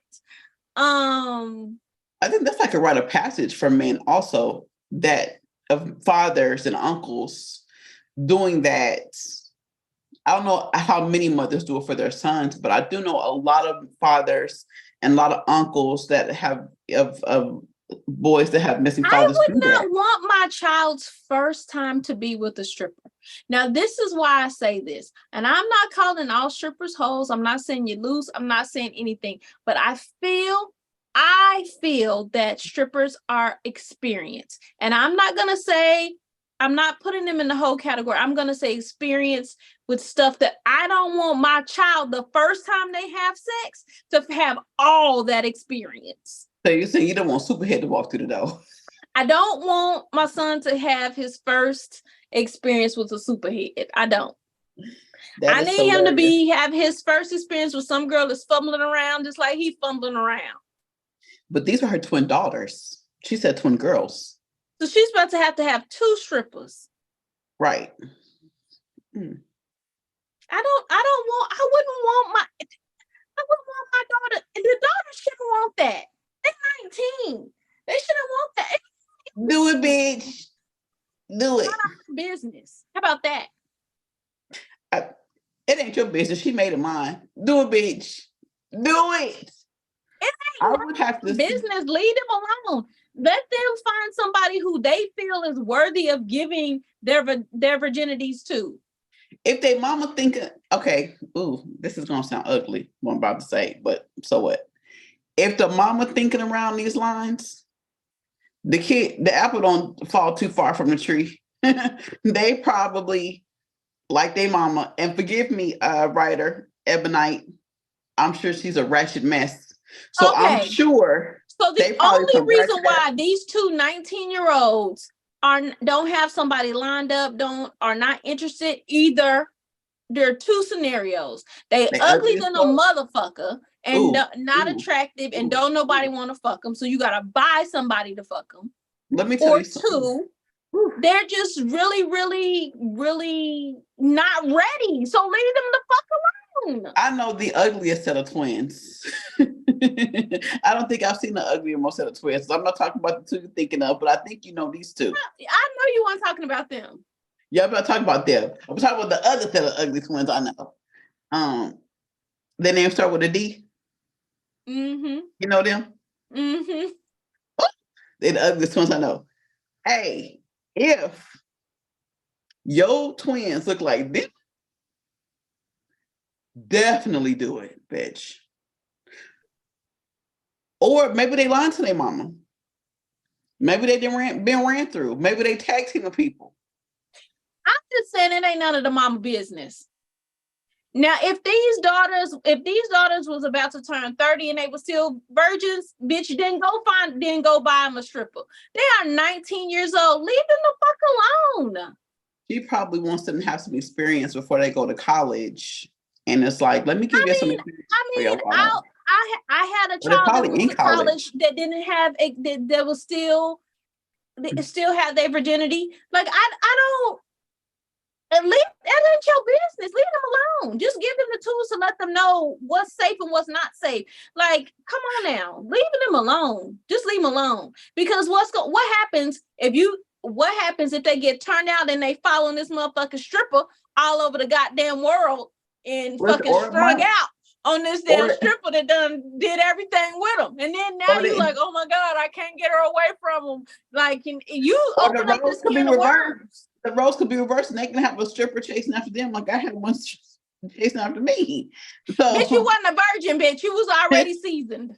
I think that's like a rite of passage for men also, that of fathers and uncles doing that. I don't know how many mothers do it for their sons, but I do know a lot of fathers and a lot of uncles that have of boys that have missing fathers.
I would not want my child's first time to be with a stripper. Now, this is why I say this, and I'm not calling all strippers hoes. I'm not saying you loose. I'm not saying anything, but I feel that strippers are experienced, and I'm not putting them in the whole category. I'm going to say experience with stuff that I don't want my child, the first time they have sex, to have all that experience.
So you're saying you don't want Superhead to walk through the door?
I don't want my son to have his first experience with a superhead. I don't. I need him to have his first experience with some girl that's fumbling around just like he's fumbling around.
But these are her twin daughters. She said twin girls.
So she's about to have 2 strippers.
Right.
I wouldn't want my daughter. And the daughter shouldn't want that. They're 19. They shouldn't want that.
Do it, bitch. Do it.
Not our business. How about that?
It ain't your business. She made it mine. Do it, bitch. Do it.
I would have to business. Leave them alone. Let them find somebody who they feel is worthy of giving their virginities to.
If they mama thinking, okay, ooh, this is gonna sound ugly, what I'm about to say, but so what? If the mama thinking around these lines, the apple don't fall too far from the tree. They probably like their mama, and forgive me, writer Ebonite, I'm sure she's a ratchet mess. So okay. I'm sure.
So the only reason why these 2 19-year-olds don't have somebody lined up, are not interested either, there are 2 scenarios. They ugly than a motherfucker and not attractive, and don't nobody want to fuck them. So you gotta buy somebody to fuck them.
Let me tell
or
you something.
two, they're just really, really, really not ready. So leave them the fuck alone.
I know the ugliest set of twins. I don't think I've seen the uglier most set of twins. I'm not talking about the two you're thinking of, but I think you know these two.
I know you weren't talking about them.
Yeah, I'm not talking about them. I'm talking about the other set of ugly twins I know. Their names start with a D.
Mm-hmm.
You know them?
Mm-hmm.
They're the ugliest twins I know. Hey, if your twins look like this, definitely do it, bitch. Or maybe they lying to their mama. Maybe they been ran through. Maybe they tag teaming people.
I'm just saying it ain't none of the mama business. Now, if these daughters was about to turn 30 and they were still virgins, bitch, then go buy them a stripper. They are 19 years old. Leave them the fuck alone.
She probably wants them to have some experience before they go to college. And it's like, let me give you some experience.
I had a child that was in college that didn't have that was still had their virginity. Like I don't. And that ain't your business. Leave them alone. Just give them the tools to let them know what's safe and what's not safe. Like, come on now, leave them alone. Just leave them alone. Because what happens if they get turned out and they following this motherfucking stripper all over the goddamn world and fucking strung out on this damn stripper that done did everything with them, and then now you're like, oh my god, I can't get her away from them. Like you open up this can of worms.
The roles could be reversed, and they can have a stripper chasing after them, like I had one chasing after me. So,
bitch, you wasn't a virgin, bitch. You was already seasoned.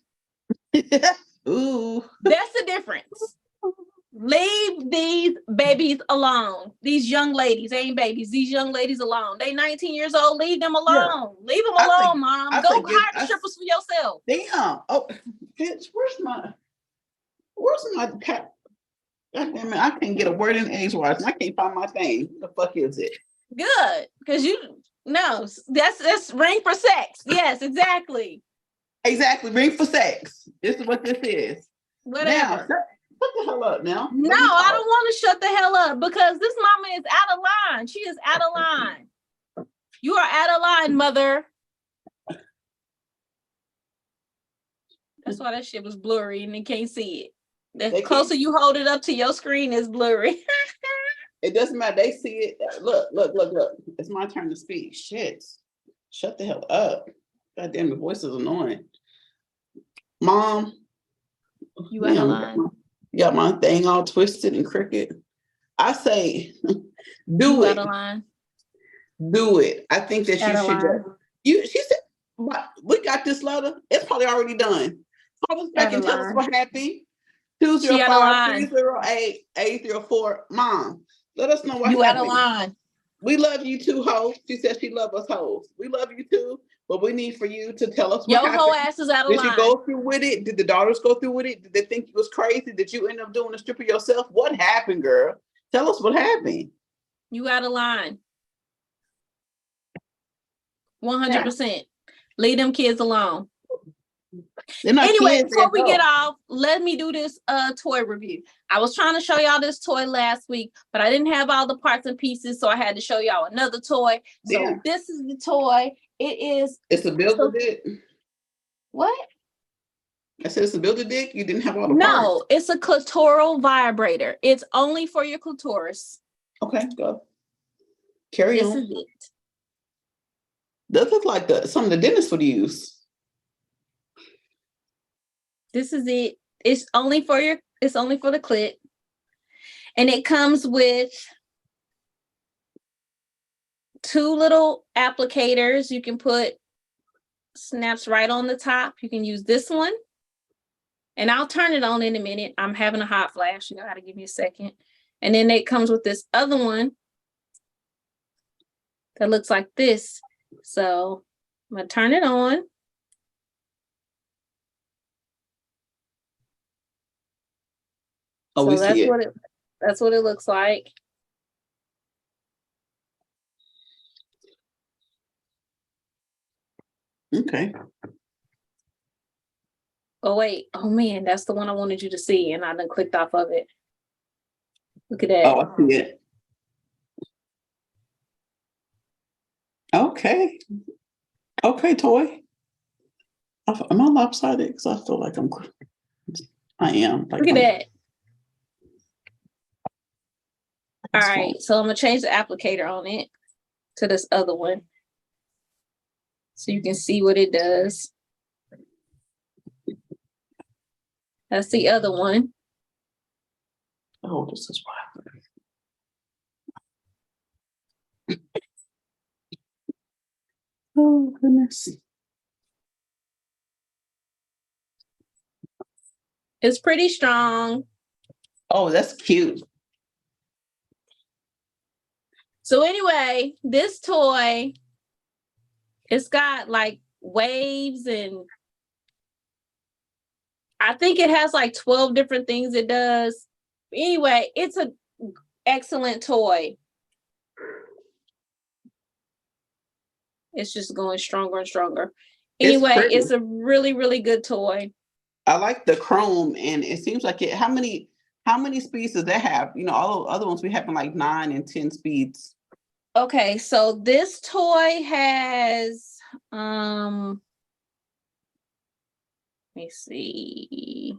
Ooh,
that's the difference. Leave these babies alone. These young ladies, they ain't babies. These young ladies alone. They 19 years old. Leave them alone. Yeah. Leave them alone, Mom. Go hire the strippers for yourself.
Damn. Oh, bitch, where's my cat? God damn it, I can't get a word in edgewise. I can't find my thing. What the fuck is it?
Good. Because that's ring for sex. Yes, exactly.
Exactly. Ring for sex. This is what this is.
Whatever.
Now, shut the hell up now.
No, I don't want to shut the hell up because this mama is out of line. She is out of line. You are out of line, mother. That's why that shit was blurry and they can't see it. The closer you hold it up to your screen, is blurry.
It doesn't matter. They see it. Look. It's my turn to speak. Shit. Shut the hell up. God damn, the voice is annoying. Mom.
You out of line?
You got my thing all twisted and crooked. I say, do it. Out of line? Do it. I think that she said, we got this letter. It's probably already done. Call us back and tell us what happened. 205-308-8304. Mom, let us know what happened. You out of line. We love you too, ho. She said she love us hoes. We love you too, but we need for you to tell us what happened. Your whole ass is out of line. Did you go through with it? Did the daughters go through with it? Did they think it was crazy? Did you end up doing the stripper yourself? What happened, girl? Tell us what happened. You out of line. 100%. Leave them kids alone. Anyway, before we get off, let me do this toy review. I was trying to show y'all this toy last week, but I didn't have all the parts and pieces, so I had to show y'all another toy. So this is the toy. It's a build-a-dick. What? I said it's a build-a-dick. You didn't have all the parts. No, it's a clitoral vibrator. It's only for your clitoris. Okay, go. Carry on. This is it. Does look like something the dentist would use. This is it. It's only for the clit. And it comes with 2 little applicators. You can put snaps right on the top. You can use this one. And I'll turn it on in a minute. I'm having a hot flash. You know how to give me a second. And then it comes with this other one that looks like this. So I'm going to turn it on. Oh, so that's what it looks like. Okay. Oh wait. Oh man, that's the one I wanted you to see, and I done clicked off of it.
Look at that.
Oh, I see it. Okay. Okay, toy. Am I lopsided? Because I feel like I am. Like
Look at that. All
That's
right,
fine.
so I'm gonna change the applicator on it to this other one, so you can see what it does. That's the other one.
Oh, this is wild. Oh, goodness.
It's pretty strong.
Oh, that's cute.
So anyway, this toy, it's got like waves, and I think it has like 12 different things it does. Anyway, it's an excellent toy. It's just going stronger and stronger. Anyway, it's a really, really good toy.
I like the chrome, and it seems like it. How many speeds does that have? You know, all the other ones we have in like 9 and 10 speeds.
Okay, so this toy has let me see.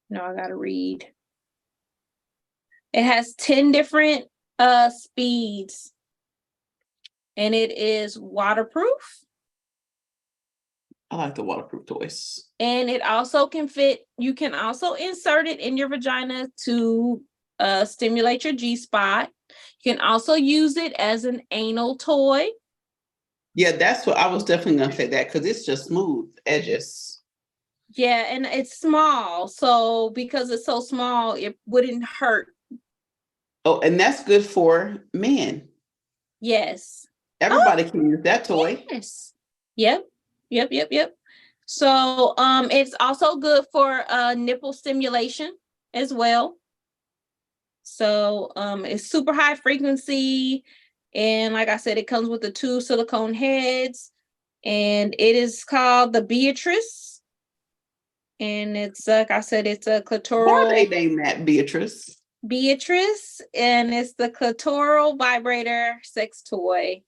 No, I gotta read. It has 10 different speeds, and it is waterproof.
I like the waterproof toys.
And it also can fit, you can also insert it in your vagina to stimulate your G-spot. You can also use it as an anal toy.
Yeah, that's what I was definitely gonna say, that because it's just smooth edges.
Yeah, and it's small. So because it's so small, it wouldn't hurt.
Oh, and that's good for men.
Yes.
Everybody can use that toy.
Yes. Yep. So it's also good for nipple stimulation as well. So it's super high frequency, and like I said, it comes with the 2 silicone heads, and it is called the Beatrice, and it's like I said, it's a clitoral.
Why they name that Beatrice?
Beatrice, and it's the clitoral vibrator sex toy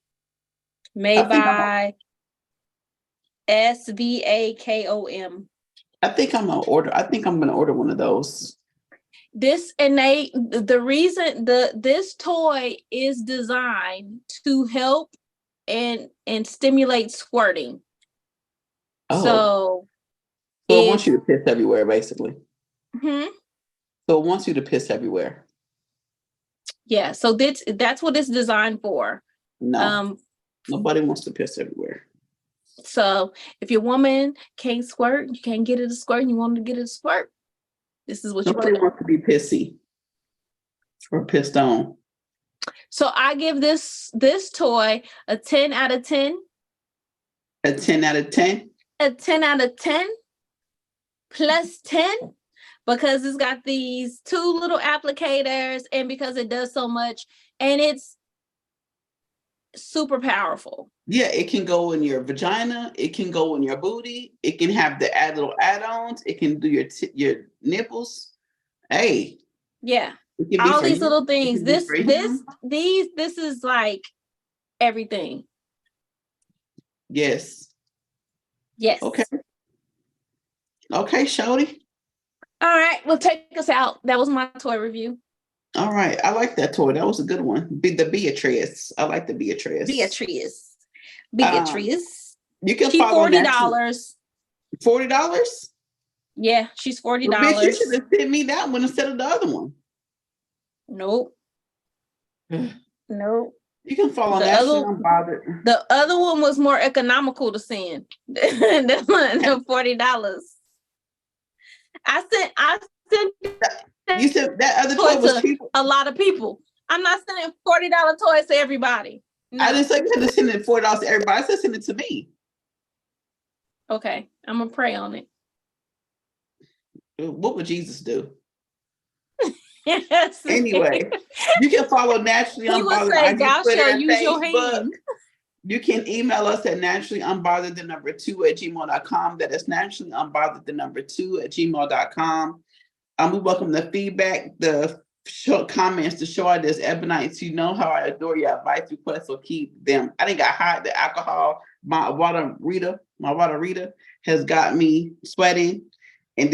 made by SVAKOM.
I think I'm gonna order one of those.
This this toy is designed to help and stimulate squirting.
Oh.
So
it wants you to piss everywhere, basically.
So
it wants you to piss everywhere.
Yeah, so that's what it's designed for.
No, nobody wants to piss everywhere.
So if your woman can't squirt, you can't get it to squirt, and you want to get it to squirt, this is what
nobody wants to be pissy or pissed on.
So I give this toy a 10 out of 10.
A 10 out of 10?
A 10 out of 10 plus 10, because it's got these 2 little applicators, and because it does so much, and it's super powerful.
Yeah, it can go in your vagina. It can go in your booty. It can have the little add-ons. It can do your nipples. Hey.
Yeah. All these little things. This is like everything.
Yes.
Yes.
Okay, Shawty.
All right, well, take us out. That was my toy review.
All right, I like that toy. That was a good one. The Beatrice. I like the Beatrice.
Beatrice.
You can
she's
follow
$40.
$40?
Yeah, she's $40.
Well, bitch, you should have sent me that one instead of the other one.
Nope. Nope.
You can follow Naturally Unbothered.
The other one was more economical to send than the $40. I sent
you said that other toy was cheap.
A lot of people. I'm not sending $40 toys to everybody. No.
I didn't say you had to send it $40 to everybody. I said send it to me.
Okay, I'm gonna pray on it.
What would Jesus do?
Yes.
Anyway, you can follow Naturally Unbothered. He would say,
"Thou shalt use your hand."
You can email us at naturallyunbothered2@gmail.com. That is naturallyunbothered2@gmail.com. We welcome the feedback. The comments to show out this Ebonites. You know how I adore your advice requests, so keep them. I think I hide the alcohol. My water Rita has got me sweating, and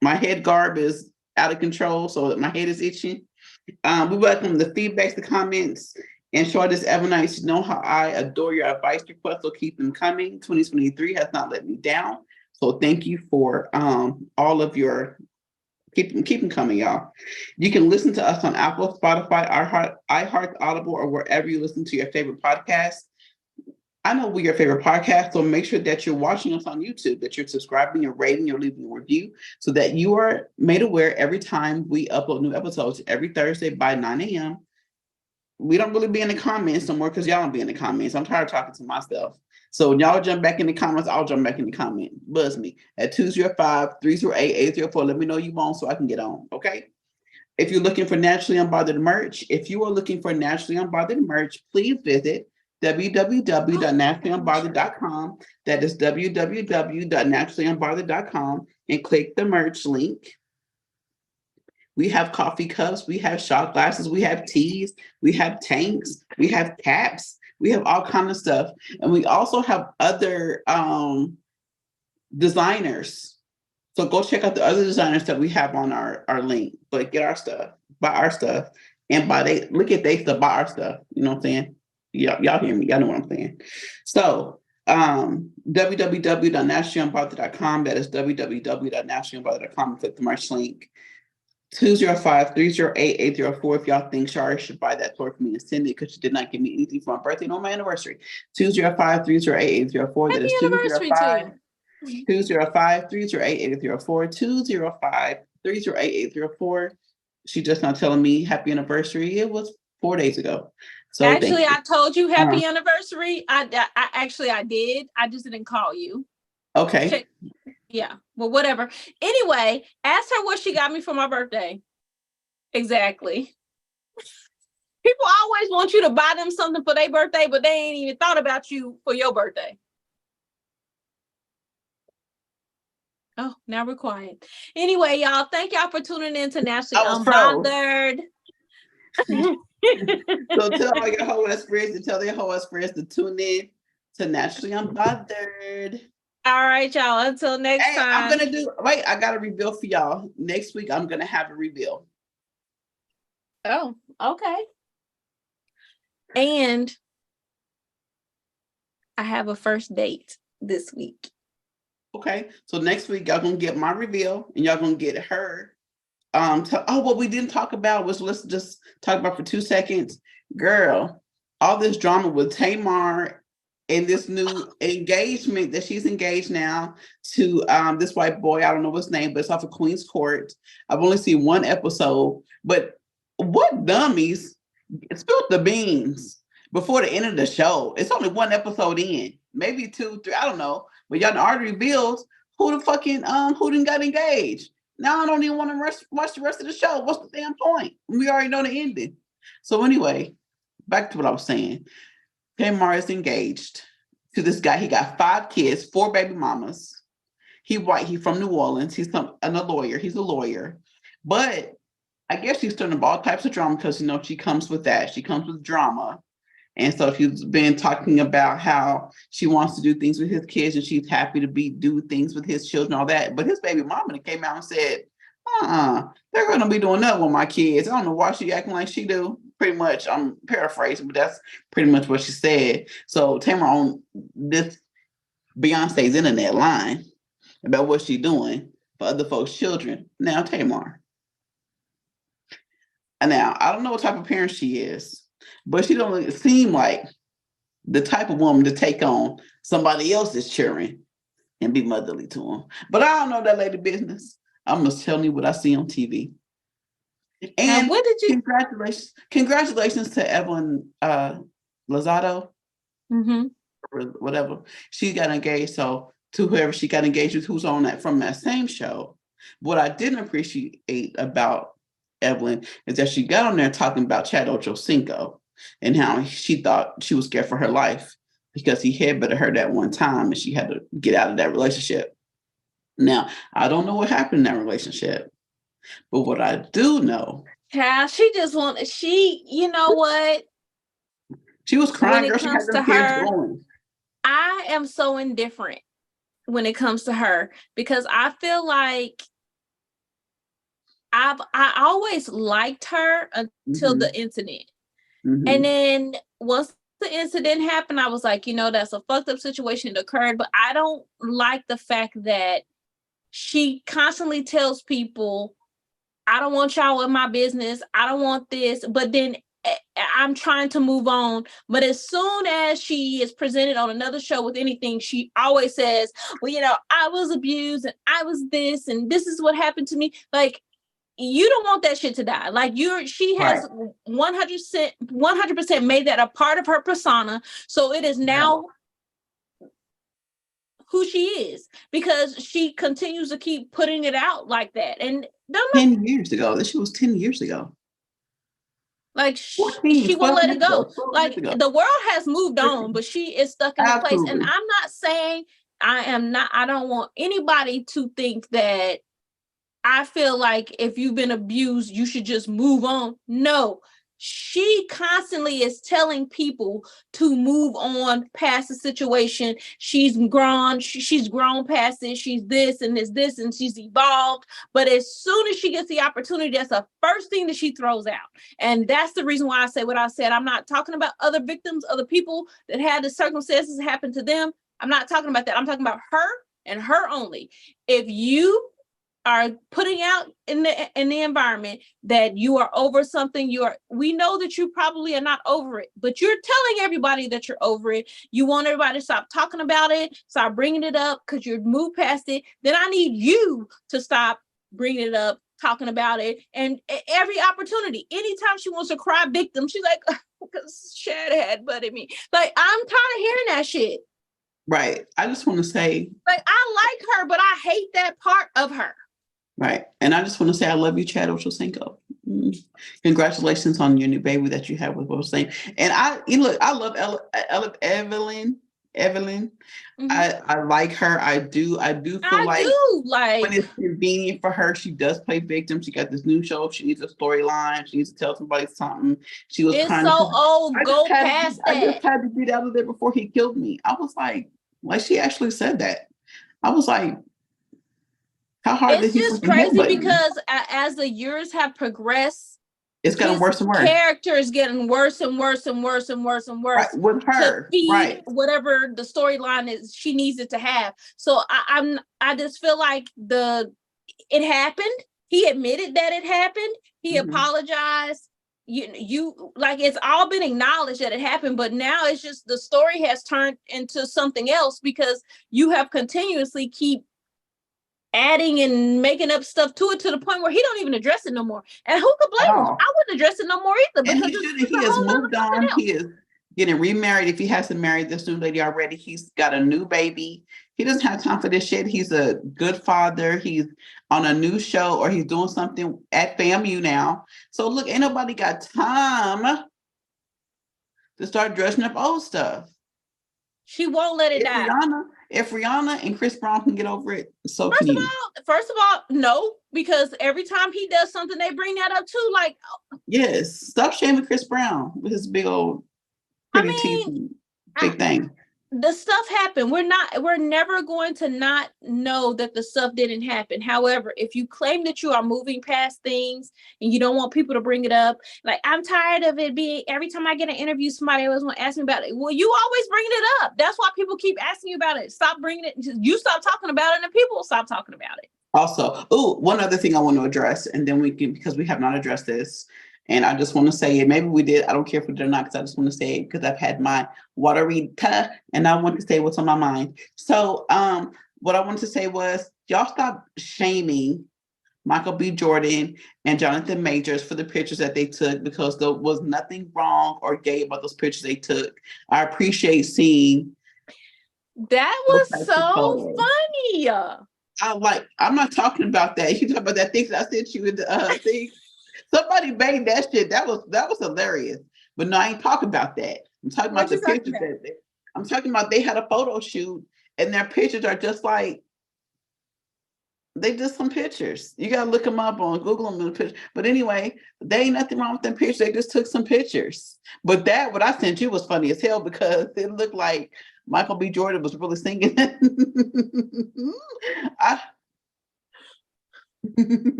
my head garb is out of control, so that my head is itching. We welcome the feedbacks, the comments, and show this Ebonites. You know how I adore your advice requests, so keep them coming. 2023 has not let me down, so thank you for all of your. Keep them coming, y'all. You can listen to us on Apple, Spotify, iHeart, Audible, or wherever you listen to your favorite podcast. I know we're your favorite podcast, so make sure that you're watching us on YouTube, that you're subscribing and rating or leaving a review so that you are made aware every time we upload new episodes every Thursday by 9 a.m. We don't really be in the comments no more because y'all don't be in the comments. I'm tired of talking to myself. So when y'all jump back in the comments, I'll jump back in the comment. Buzz me at 205-308-804. Let me know you want so I can get on, okay? If you're looking for Naturally Unbothered merch, if you are looking for Naturally Unbothered merch, please visit www.naturallyunbothered.com. That is www.naturallyunbothered.com and click the merch link. We have coffee cups, we have shot glasses, we have teas, we have tanks, we have caps, we have all kinds of stuff. And we also have other designers. So go check out the other designers that we have on our link. But get our stuff, buy our stuff, and look at they stuff, buy our stuff. You know what I'm saying? Y'all hear me, y'all know what I'm saying. So www.naturallyunbothered.com. That is www.naturallyunbothered.com, and click the merch link. 205-308-804. If y'all think Shari should buy that toy for me and send it because she did not give me anything for my birthday nor my anniversary. 205-308-804. That is 205-308-804. 205-308-804. She just not telling me happy anniversary. It was 4 days ago. So
actually, I told you happy anniversary. I did. I just didn't call you.
Okay.
Yeah, well, whatever. Anyway, ask her what she got me for my birthday. Exactly. People always want you to buy them something for their birthday, but they ain't even thought about you for your birthday. Oh, now we're quiet. Anyway, y'all, thank y'all for tuning in to Naturally Unbothered.
So tell all your whole friends to tell their whole friends to tune in to Naturally Unbothered.
All right, y'all. Until next time.
I got a reveal for y'all. Next week, I'm going to have a reveal.
Oh, okay. And I have a first date this week.
Okay. So next week, y'all going to get my reveal and y'all going to get her. What we didn't talk about was, let's just talk about for 2 seconds. Girl, all this drama with Tamar and this new engagement that she's engaged now to this white boy. I don't know his name, but it's off of Queen's Court. I've only seen one episode, but what dummies spilled the beans before the end of the show? It's only one episode in, maybe 2, 3, I don't know. But y'all already revealed who didn't got engaged. Now I don't even want to watch the rest of the show. What's the damn point? We already know the ending. So anyway, back to what I was saying. Tamar is engaged to this guy. He got 5 kids, 4 baby mamas. He white. He from New Orleans. He's a lawyer. He's a lawyer. But I guess she's stirring up all types of drama because, she comes with that. She comes with drama. And so she's been talking about how she wants to do things with his kids and she's happy to do things with his children, all that. But his baby mama came out and said, they're going to be doing that with my kids. I don't know why she acting like she do. Pretty much, I'm paraphrasing, but that's pretty much what she said. So Tamar on this Beyonce's internet line about what she's doing for other folks' children. Now, Tamar. Now, I don't know what type of parent she is, but she don't seem like the type of woman to take on somebody else's children and be motherly to them. But I don't know that lady business. I'm just telling you what I see on TV. And what did you? Congratulations to Evelyn Lozado, or whatever. She got engaged. So to whoever she got engaged with, who's on that from that same show. What I didn't appreciate about Evelyn is that she got on there talking about Chad Ochocinco and how she thought she was scared for her life because he headbutted her that one time and she had to get out of that relationship. Now, I don't know what happened in that relationship. But what I do know
Yeah, she just wanted, you know what?
She was
When
crying,
it
girl. She had
comes to
them tears
her,
flowing.
I am so indifferent when it comes to her because I feel like I always liked her until the incident. And then once the incident happened, I was like, that's a fucked up situation that occurred. But I don't like the fact that she constantly tells people, I don't want y'all in my business. I don't want this. But then I'm trying to move on. But as soon as she is presented on another show with anything, she always says, well, I was abused and I was this and this is what happened to me. Like, you don't want that shit to die. Like she has 100% made that a part of her persona. So it is now who she is because she continues to keep putting it out like that. And
10 years ago. This shit was 10 years ago.
Like she won't let it go. Like the world has moved on, but she is stuck in a place. And I'm not saying I don't want anybody to think that I feel like if you've been abused, you should just move on. No, she constantly is telling people to move on past the situation. She's grown. She's grown past it. She's this and this, and she's evolved. But as soon as she gets the opportunity, that's the first thing that she throws out. And that's the reason why I say what I said. I'm not talking about other victims, other people that had the circumstances happen to them. I'm not talking about that. I'm talking about her and her only. If you are putting out in the environment that you are over something, we know that you probably are not over it, but you're telling everybody that you're over it. You want everybody to stop talking about it, stop bringing it up because you're moved past it. Then I need you to stop bringing it up, talking about it, and every opportunity. Anytime she wants to cry victim, she's like, because Shad had butted me. Like, I'm tired of hearing that shit.
Right. I just want to say,
like, I like her, but I hate that part of her.
Right. And I just want to say I love you, Chad Ochocinco. Congratulations on your new baby that you have with Bossing. And I love Evelyn. Mm-hmm. I like her. I do feel like when it's convenient for her, she does play victim. She got this new show. She needs a storyline. She needs to tell somebody something. She was
trying so to old. Go past that.
I just had to get out of there before he killed me. I was like she actually said that. I was like, how hard
it's just crazy because as the years have progressed,
it's getting worse and worse.
Character is getting worse and worse and worse and worse and worse.
Right, with her,
to feed whatever the storyline is she needs it to have. So I just feel like it happened. He admitted that it happened. He apologized. You like it's all been acknowledged that it happened, but now it's just the story has turned into something else because you have continuously keep adding and making up stuff to it to the point where he don't even address it no more. And who could blame him? I wouldn't address it no more either.
Because he has moved on. He is getting remarried. If he hasn't married this new lady already, he's got a new baby. He doesn't have time for this shit. He's a good father. He's on a new show or he's doing something at FAMU now. So look, ain't nobody got time to start dressing up old stuff.
She won't let it die.
If Rihanna and Chris Brown can get over it, so
can you. First of all, no, because every time he does something, they bring that up too. Like,
yes, stop shaming Chris Brown with his big old pretty teeth, big thing.
The stuff happened. We're never going to not know that the stuff didn't happen. However, if you claim that you are moving past things and you don't want people to bring it up, like I'm tired of it being every time I get an interview, somebody always want to ask me about it. Well, you always bring it up. That's why people keep asking you about it. Stop bringing it. You stop talking about it and people will stop talking about it.
Also, one other thing I want to address, and then we can, because we have not addressed this. And I just want to say it. Maybe we did. I don't care if we did or not, because I just want to say it because I've had my waterita and I want to say what's on my mind. So what I wanted to say was, y'all stop shaming Michael B. Jordan and Jonathan Majors for the pictures that they took, because there was nothing wrong or gay about those pictures they took. I appreciate seeing.
That was so funny.
I'm not talking about that. You talking about that thing that I sent you in the thing. Somebody made that shit. That was hilarious. But no, I ain't talking about that. I'm talking about the pictures I'm talking about they had a photo shoot and their pictures are just like They just some pictures. You gotta look them up on Google them in the picture. But anyway, they ain't nothing wrong with them pictures. They just took some pictures. But that what I sent you was funny as hell because it looked like Michael B. Jordan was really singing.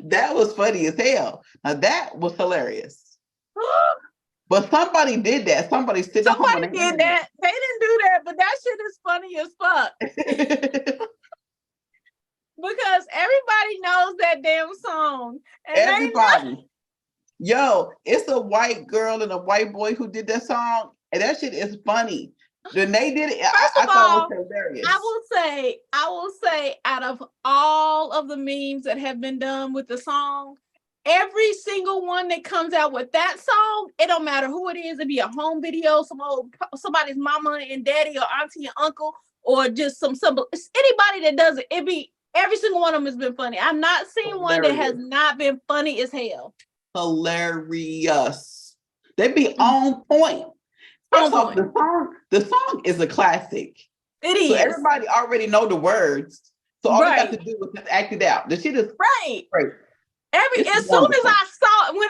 That was funny as hell. Now that was hilarious. But somebody did that. Somebody did
that. They didn't do that, but that shit is funny as fuck. Because everybody knows that damn song. And
everybody. Yo, it's a white girl and a white boy who did that song, and that shit is funny. When they did it, I thought it was hilarious.
I will say, out of all of the memes that have been done with the song, every single one that comes out with that song, it don't matter who it is. It be a home video, somebody's mama and daddy or auntie and uncle, or just some anybody that does it. It be every single one of them has been funny. I've not seen one that has not been funny as hell.
Hilarious. They be on point. First off, the song is a classic.
It is.
So everybody already know the words. So all they got to do is just act it out. The shit is great.
As soon as I saw when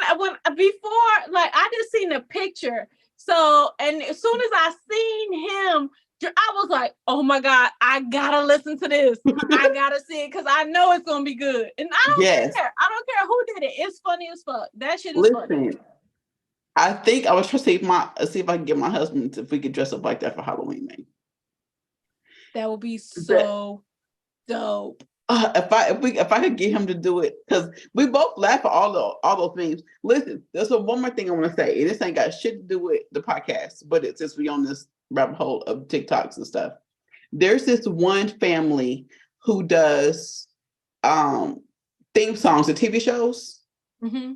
before, like I just seen the picture. So and as soon as I seen him, I was like, oh my God, I gotta listen to this. I gotta see it because I know it's gonna be good. And I don't care. I don't care who did it. It's funny as fuck. That shit is funny.
I think I was trying to see if I can get my husband if we could dress up like that for Halloween, man.
That would be so dope.
If I could get him to do it, because we both laugh at all those memes. Listen, there's one more thing I want to say, and this ain't got shit to do with the podcast, but it's since we on this rabbit hole of TikToks and stuff. There's this one family who does theme songs to TV shows. Mm-hmm.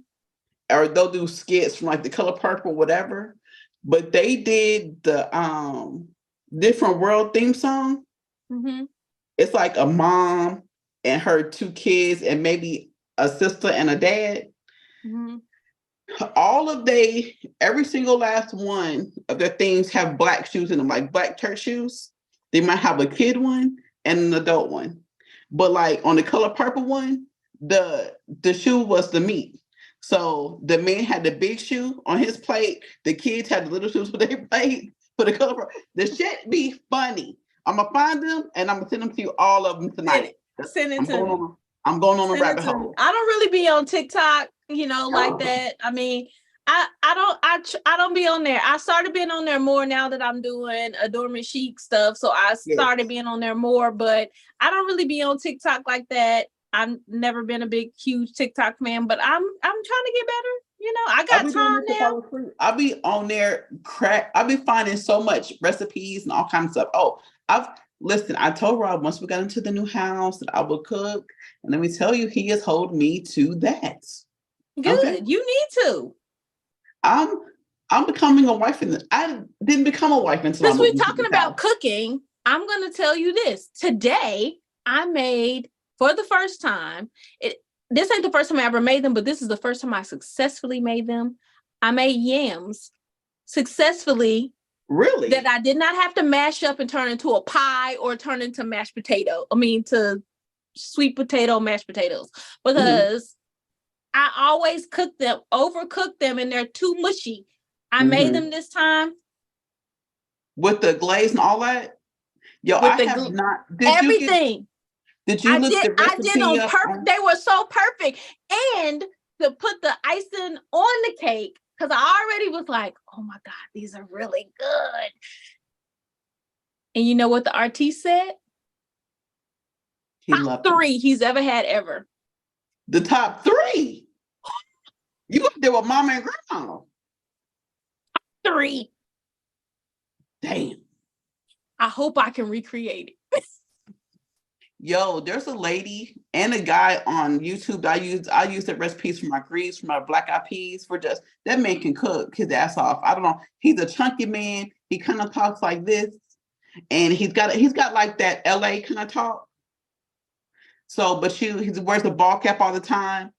Or they'll do skits from like The Color Purple, whatever. But they did the Different World theme song. Mm-hmm. It's like a mom and her two kids and maybe a sister and a dad. Mm-hmm. Every single last one of their themes have black shoes in them, like black church shoes. They might have a kid one and an adult one. But like on The Color Purple one, the shoe was the meat. So the man had the big shoe on his plate. The kids had the little shoes for their plate. For The Color, the shit be funny. I'm gonna find them and I'm gonna send them to you, all of them tonight.
Send it to me.
I'm going on a rabbit hole.
I don't really be on TikTok, like that. I mean, I don't be on there. I started being on there more now that I'm doing Adornment Chic stuff. So I started being on there more, but I don't really be on TikTok like that. I've never been a big, huge TikTok fan, but I'm trying to get better. I got time now.
I'll be on there, I'll be finding so much recipes and all kinds of stuff. Oh, I told Rob once we got into the new house that I would cook. And let me tell you, he has held me to that.
Good. Okay? You need to.
I'm becoming a wife I didn't become a wife until
since we're talking about cooking, I'm going to tell you this. Today, I made, for the first time, this ain't the first time I ever made them, but this is the first time I successfully made them. I made yams successfully.
Really?
That I did not have to mash up and turn into a pie or turn into mashed potato. To sweet potato mashed potatoes. Because I always overcook them, and they're too mushy. I made them this time.
With the glaze and all that? Yo, I have not.
Everything.
Did you look the recipe?
I did on purpose. They were so perfect. And to put the icing on the cake, because I already was like, oh my God, these are really good. And you know what the artiste said? Top 3 he's ever had ever.
The top 3? You up there with Mama and Grandma?
3.
Damn.
I hope I can recreate it.
Yo, there's a lady and a guy on YouTube that I use the recipes for my greens, for my black eyed peas, that man can cook his ass off. I don't know. He's a chunky man. He kind of talks like this. And he's got like that LA kind of talk. So, but he wears a ball cap all the time.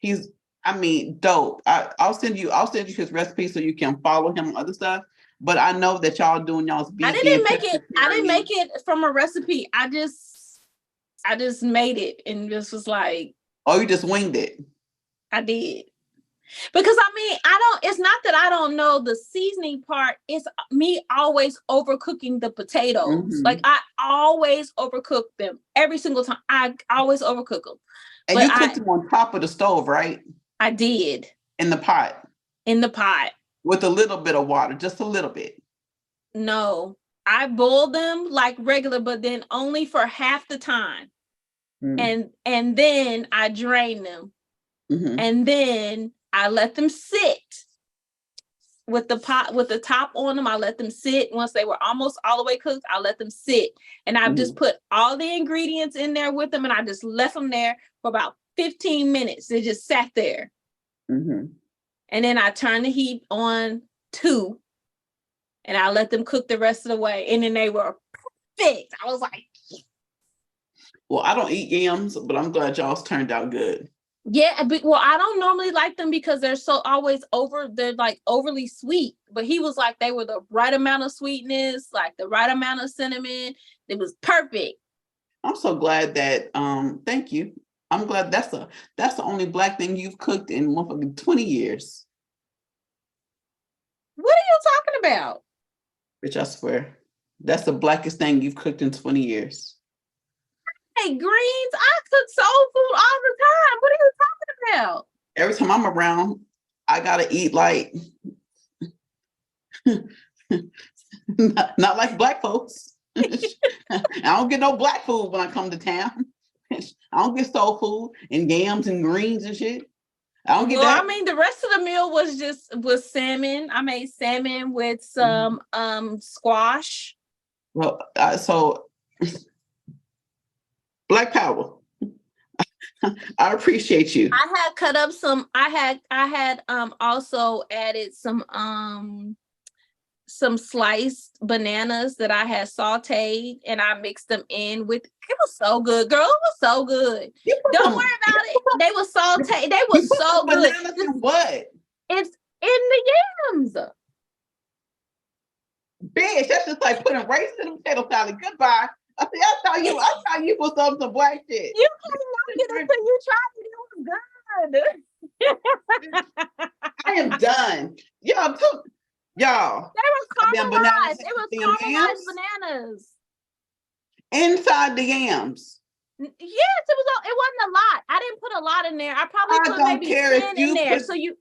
Dope. I'll send you his recipe so you can follow him on other stuff. but I know that y'all doing y'all's vegan.
I didn't make it from a recipe. I just made it and just was like.
Oh, you just winged it.
I did. Because I mean, it's not that I don't know the seasoning part. It's me always overcooking the potatoes.
Mm-hmm.
Like I always overcook them every single time. I always overcook them.
And but you cooked them on top of the stove, right?
I did.
In the pot.
In the pot.
With a little bit of water, just a little bit.
No, I boiled them like regular, but then only for half the time. Mm. And then I drained them. Mm-hmm. And then I let them sit with the pot, with the top on them. I let them sit. Once they were almost all the way cooked, I let them sit. And I've just put all the ingredients in there with them. And I just left them there for about 15 minutes. They just sat there. Mm-hmm. And then I turned the heat on 2. And I let them cook the rest of the way. And then they were perfect. I was like.
Well, I don't eat yams, but I'm glad y'all's turned out good.
Yeah, but, well, I don't normally like them because they're they're like overly sweet. But he was like, they were the right amount of sweetness, like the right amount of cinnamon. It was perfect.
I'm so glad that, thank you. I'm glad that's the only Black thing you've cooked in 20 years.
What are you talking about?
Bitch, I swear. That's the Blackest thing you've cooked in 20 years.
Hey, greens, I cook soul food all the time. What are you talking about?
Every time I'm around, I gotta eat like not like Black folks. I don't get no Black food when I come to town. I don't get soul food and yams and greens and shit. I don't get that.
I mean, the rest of the meal was salmon. I made salmon with some squash.
Well, so Black power. I appreciate you.
I had cut up some. I had also added some sliced bananas that I had sauteed, and I mixed them in with. It was so good, girl. It was so good. Don't worry about it. They were sauteed. They were so good.
Bananas in what?
It's in the yams.
Bitch, that's just like putting raisins in a potato salad. Goodbye. I thought you put some black shit.
You can't like it until you try it. It was good.
I am done. Y'all.
They were caramelized. It was caramelized bananas.
Inside the yams.
Yes, it wasn't a lot. I didn't put a lot in there. I probably put maybe 10 in there. So you.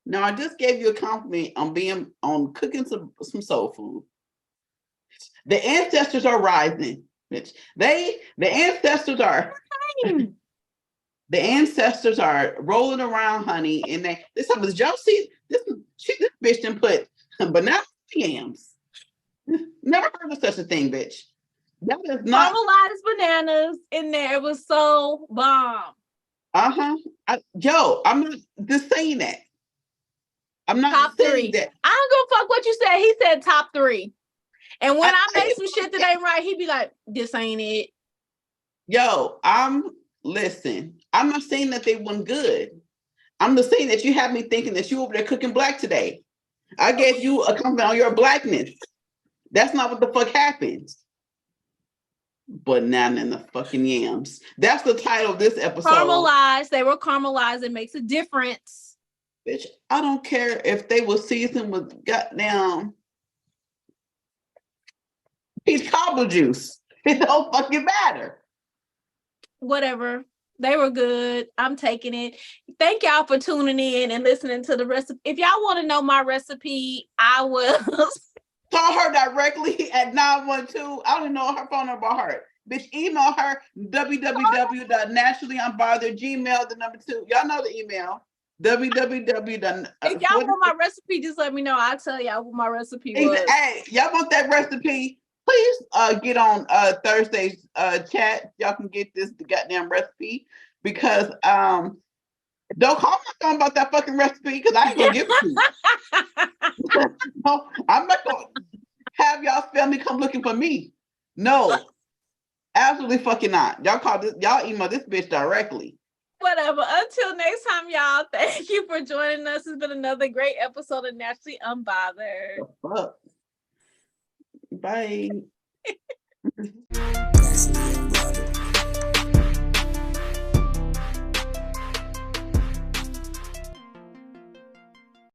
No, I just gave you a compliment on cooking some soul food. The ancestors are rising, bitch. The ancestors are rolling around, honey. And this time, did y'all see this bitch done put banana yams. Never heard of such a thing, bitch. That is not
caramelized bananas in there. It was so bomb.
I'm not just saying that. I'm not
top 3. That. I don't give a fuck what you said. He said top 3. And when I make some shit that ain't right, he be like, this ain't it.
Listen, I'm not saying that they weren't good. I'm just saying that you have me thinking that you over there cooking Black today. I gave you a compliment on your Blackness. That's not what the fuck happens. Banana in the fucking yams. That's the title of this episode.
Caramelized. They were caramelized. It makes a difference.
Bitch, I don't care if they were seasoned with goddamn peach cobbler juice. It don't fucking matter.
Whatever. They were good. I'm taking it. Thank y'all for tuning in and listening to the recipe. If y'all want to know my recipe, I will
call her directly at 912. I don't know her phone number by heart. Bitch, email her www.naturallyounbothered@gmail2. Y'all know the email. www.
If y'all want my recipe, just let me know. I'll tell y'all what my recipe was.
Hey, y'all want that recipe? Please get on Thursday's chat. Y'all can get this goddamn recipe because don't call my phone about that fucking recipe because I ain't gonna give it to you. No, I'm not gonna have y'all family come looking for me. No, absolutely fucking not. Y'all email this bitch directly.
Whatever. Until next time, y'all. Thank you for joining us. It's been another great episode of Naturally Unbothered.
The fuck? Bye.